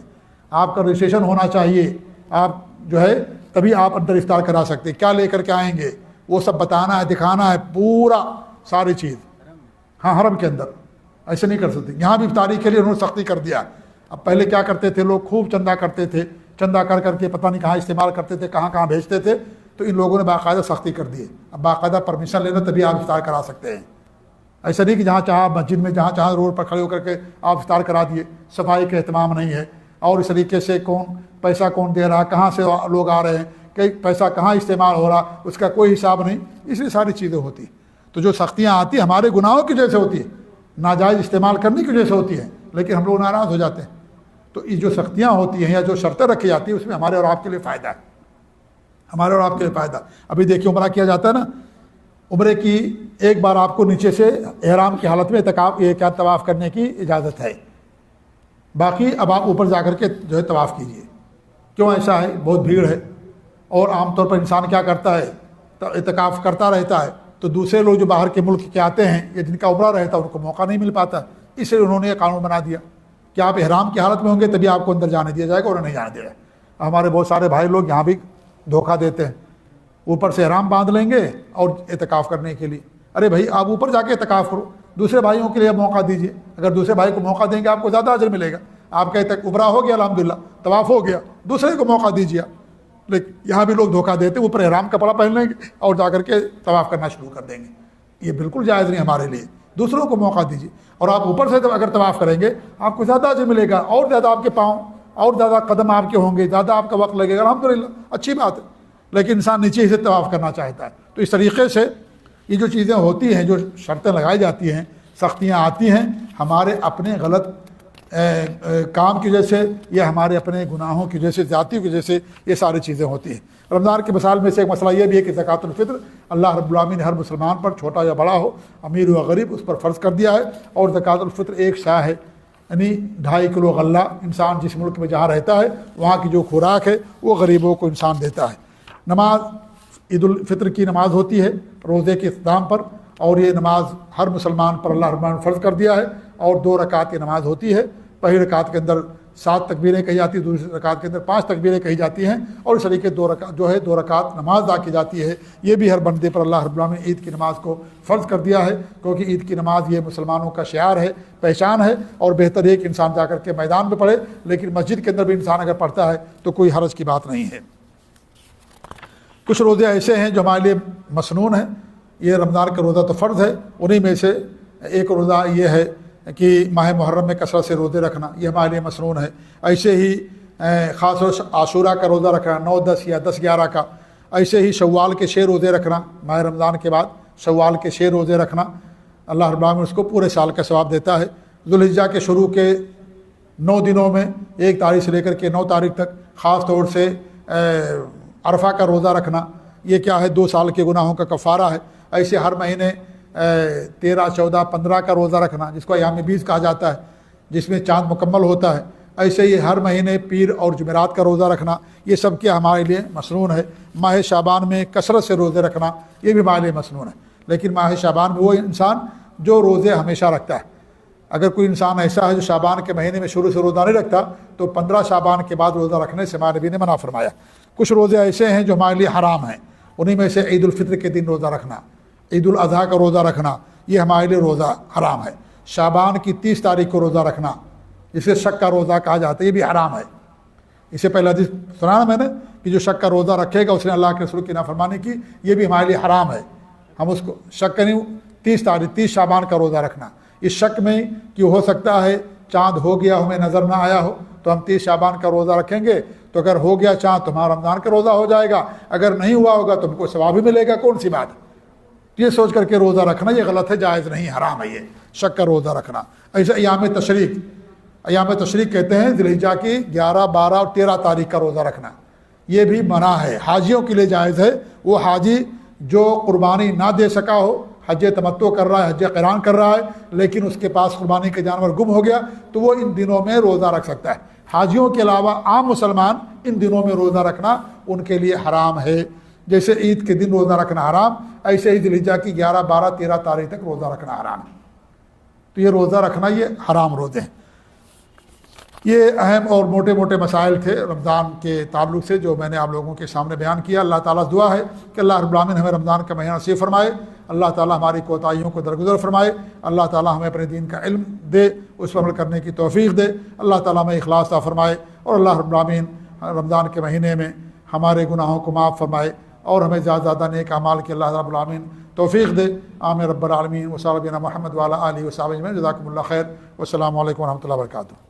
آپ کا رجسٹریشن ہونا چاہیے، آپ جو ہے تبھی آپ اندر افطار کرا سکتے، کیا لے کر کے آئیں گے وہ سب بتانا ہے، دکھانا ہے، پورا ساری چیز۔ ہاں حرم کے اندر ایسے نہیں کر سکتے، یہاں بھی افطاری کے لیے انہوں نے سختی کر دیا۔ اب پہلے کیا کرتے تھے لوگ، خوب چندہ کرتے تھے، چندہ کر کر کے پتہ نہیں کہاں استعمال کرتے تھے، کہاں کہاں بھیجتے تھے، تو ان لوگوں نے باقاعدہ سختی کر دی ہے، اب باقاعدہ پرمیشن لینا تبھی آپ افطار کرا سکتے ہیں۔ ایسا نہیں کہ جہاں چاہا مسجد میں جہاں چاہا روڈ پر کھڑے ہو کر کے آپ افطار کرا دیے، صفائی کا اہتمام نہیں ہے، اور اس طریقے سے پیسہ کون دے رہا، کہاں سے لوگ آ رہے ہیں، کہ پیسہ کہاں استعمال ہو رہا، اس کا کوئی حساب نہیں، اس لیے ساری چیزیں ہوتی ہیں۔ تو جو سختیاں آتی ہیں ہمارے گناہوں کی وجہ سے ہوتی ہیں، ناجائز استعمال کرنے کی وجہ سے ہوتی ہیں، لیکن ہم لوگ ناراض ہو جاتے ہیں۔ تو یہ جو سختیاں ہوتی ہیں یا جو شرطیں رکھی جاتی ہیں اس میں ہمارے اور آپ کے لیے فائدہ ہے، ہمارے اور آپ کے لیے فائدہ۔ ابھی دیکھیے عمرہ کیا جاتا ہے نا، عمرے کی ایک بار آپ کو نیچے سے احرام کی حالت میں طواف کرنے کی اجازت ہے، باقی اب آپ اوپر جا کر کے جو ہے طواف کیجیے۔ کیوں ایسا ہے؟ بہت بھیڑ ہے، اور عام طور پر انسان کیا کرتا ہے، اعتکاف کرتا رہتا ہے، تو دوسرے لوگ جو باہر کے ملک کے آتے ہیں یا جن کا عمرہ رہتا ہے ان کو موقع نہیں مل پاتا، اس لیے انہوں نے یہ قانون بنا دیا کہ آپ احرام کی حالت میں ہوں گے تبھی آپ کو اندر جانے دیا جائے گا، اور نہیں جانے دیا جائے گا۔ ہمارے بہت سارے بھائی لوگ یہاں بھی دھوکہ دیتے ہیں، اوپر سے احرام باندھ لیں گے اور اعتکاف کرنے کے لیے۔ ارے بھائی آپ اوپر جا کے اعتکاف کرو، دوسرے بھائیوں کے لیے موقع دیجیے، اگر دوسرے بھائی کو موقع دیں گے آپ کو زیادہ اجر ملے گا۔ آپ کا عمرہ ہو گیا الحمدللہ، طواف ہو گیا، دوسرے کو موقع دیجیے۔ لیکن یہاں بھی لوگ دھوکہ دیتے ہیں، اوپر احرام کپڑا پہن لیں گے اور جا کر کے طواف کرنا شروع کر دیں گے۔ یہ بالکل جائز نہیں ہمارے لیے، دوسروں کو موقع دیجیے، اور آپ اوپر سے اگر طواف کریں گے آپ کو زیادہ اجر ملے گا، اور زیادہ آپ کے پاؤں اور زیادہ قدم آپ کے ہوں گے، زیادہ آپ کا وقت لگے گا، الحمدللہ اچھی بات ہے۔ لیکن انسان نیچے ہی سے طواف کرنا چاہتا ہے۔ تو اس طریقے سے یہ جو چیزیں ہوتی ہیں، جو شرطیں لگائی جاتی ہیں، سختیاں آتی ہیں، ہمارے اپنے غلط کام کی وجہ سے یا ہمارے اپنے گناہوں کی وجہ سے، ذاتی کی وجہ سے یہ ساری چیزیں ہوتی ہیں۔ رمضان کے مسائل میں سے ایک مسئلہ یہ بھی ہے کہ زکوٰۃ الفطر اللہ رب العالمین نے ہر مسلمان پر، چھوٹا یا بڑا ہو، امیر و غریب، اس پر فرض کر دیا ہے، اور زکوٰۃ الفطر ایک شاہ ہے، یعنی 2.5 کلو غلہ انسان جس ملک میں جہاں رہتا ہے وہاں کی جو خوراک ہے وہ غریبوں کو انسان دیتا ہے۔ نماز عید الفطر کی نماز ہوتی ہے روزے کے اختتام پر، اور یہ نماز ہر مسلمان پر اللہ رب العالمین نے فرض کر دیا ہے، اور 2 رکعت کی نماز ہوتی ہے۔ پہلی رکعت کے اندر 7 تکبیریں کہی جاتی ہیں، دوسری رکعت کے اندر 5 تکبیریں کہی جاتی ہیں، اور اس طریقے 2 رکعت نماز ادا کی جاتی ہے۔ یہ بھی ہر بندے پر اللہ رب العالمین نے عید کی نماز کو فرض کر دیا ہے، کیونکہ عید کی نماز یہ مسلمانوں کا شعار ہے، پہچان ہے، اور بہتر ہے کہ انسان جا کر کے میدان میں پڑھے، لیکن مسجد کے اندر بھی انسان اگر پڑھتا ہے تو کوئی حرج کی بات نہیں ہے۔ کچھ روزے ایسے ہیں جو ہمارے لیے مسنون ہیں، یہ رمضان کا روزہ تو فرض ہے، انہی میں سے ایک روزہ یہ ہے کہ ماہ محرم میں کثرت سے روزے رکھنا، یہ ہمارے لیے مسنون ہے۔ ایسے ہی خاص طور سے عاشورہ کا روزہ رکھنا 9، 10 یا 10، 11 کا، ایسے ہی شوال کے 6 روزے رکھنا، ماہ رمضان کے بعد شوال کے 6 روزے رکھنا، اللہ رب العالمین اس کو پورے سال کا ثواب دیتا ہے۔ ذوالحجہ کے شروع کے 9 دنوں میں 1 تاریخ سے لے کر کے 9 تاریخ تک خاص طور سے عرفہ کا روزہ رکھنا، یہ کیا ہے 2 سال کے گناہوں کا کفارہ ہے۔ ایسے ہر مہینے 13، 14، 15 کا روزہ رکھنا، جس کو ایام 20 کہا جاتا ہے، جس میں چاند مکمل ہوتا ہے۔ ایسے ہی ہر مہینے پیر اور جمعرات کا روزہ رکھنا، یہ سب کیا ہمارے لیے مسنون ہے۔ ماہ شعبان میں کثرت سے روزے رکھنا، یہ بھی ہمارے لیے مسنون ہے۔ لیکن ماہ شعبان میں وہ انسان جو روزے ہمیشہ رکھتا ہے، اگر کوئی انسان ایسا ہے جو شعبان کے مہینے میں شروع سے روزہ نہیں رکھتا تو 15 شعبان کے بعد روزہ رکھنے سے ہمارے نبی نے منع فرمایا۔ کچھ روزے ایسے ہیں جو ہمارے لیے حرام ہیں، انہی میں سے عید الفطر کے دن روزہ رکھنا، عید الاضحیٰ کا روزہ رکھنا، یہ ہمارے لیے روزہ حرام ہے۔ شعبان کی 30 تاریخ کو روزہ رکھنا، جسے شک کا روزہ کہا جاتا ہے، یہ بھی حرام ہے۔ اس سے پہلے حدیث سنا نا میں نے کہ جو شک کا روزہ رکھے گا اس نے اللہ کے رسول کی نافرمانی کی، یہ بھی ہمارے لیے حرام ہے۔ ہم اس کو شک کریں 30 شعبان کا روزہ رکھنا، اس شک میں کہ ہو سکتا ہے چاند ہو گیا ہمیں نظر نہ آیا ہو تو ہم 30 شعبان کا روزہ رکھیں گے، تو اگر ہو گیا چاند تو ہمارا رمضان کا روزہ ہو جائے گا، اگر نہیں ہوا ہوگا تو ہم کو ثواب بھی ملے گا، کون سی بات ہے؟ یہ سوچ کر کے روزہ رکھنا یہ غلط ہے، جائز نہیں، حرام ہے یہ شک کا روزہ رکھنا۔ ایسے ایام تشریق کہتے ہیں ذی الحجہ کی 11، 12 اور 13 تاریخ کا روزہ رکھنا، یہ بھی منع ہے۔ حاجیوں کے لیے جائز ہے، وہ حاجی جو قربانی نہ دے سکا ہو، حج تمتع کر رہا ہے، حج قران کر رہا ہے، لیکن اس کے پاس قربانی کے جانور گم ہو گیا تو وہ ان دنوں میں روزہ رکھ سکتا ہے۔ حاجیوں کے علاوہ عام مسلمان ان دنوں میں روزہ رکھنا ان کے لیے حرام ہے۔ جیسے عید کے دن روزہ رکھنا حرام، ایسے ہی ذی الحجہ کی 11، 12، 13 تاریخ تک روزہ رکھنا حرام ہے۔ تو یہ روزہ رکھنا یہ حرام روزے ہیں۔ یہ اہم اور موٹے موٹے مسائل تھے رمضان کے تعلق سے جو میں نے آپ لوگوں کے سامنے بیان کیا۔ اللہ تعالیٰ سے دعا ہے کہ اللہ رب العالمین ہمیں رمضان کا مہینہ نصیب فرمائے، اللہ تعالیٰ ہماری کوتاہیوں کو درگزر فرمائے، اللہ تعالیٰ ہمیں اپنے دین کا علم دے، اس پر عمل کرنے کی توفیق دے، اللہ تعالیٰ ہمیں اخلاص عطا فرمائے، اور اللہ رب العالمین رمضان کے مہینے میں ہمارے گناہوں کو معاف فرمائے اور ہمیں زیادہ زیادہ نیک اعمال کی اللہ رب العالمین توفیق دے۔ آمین رب العالمین۔ وصلی اللہ علی محمد وعلی آلہ وصحبہ اجمعین۔ جزاکم اللہ خیر، والسلام علیکم ورحمۃ اللہ وبرکاتہ۔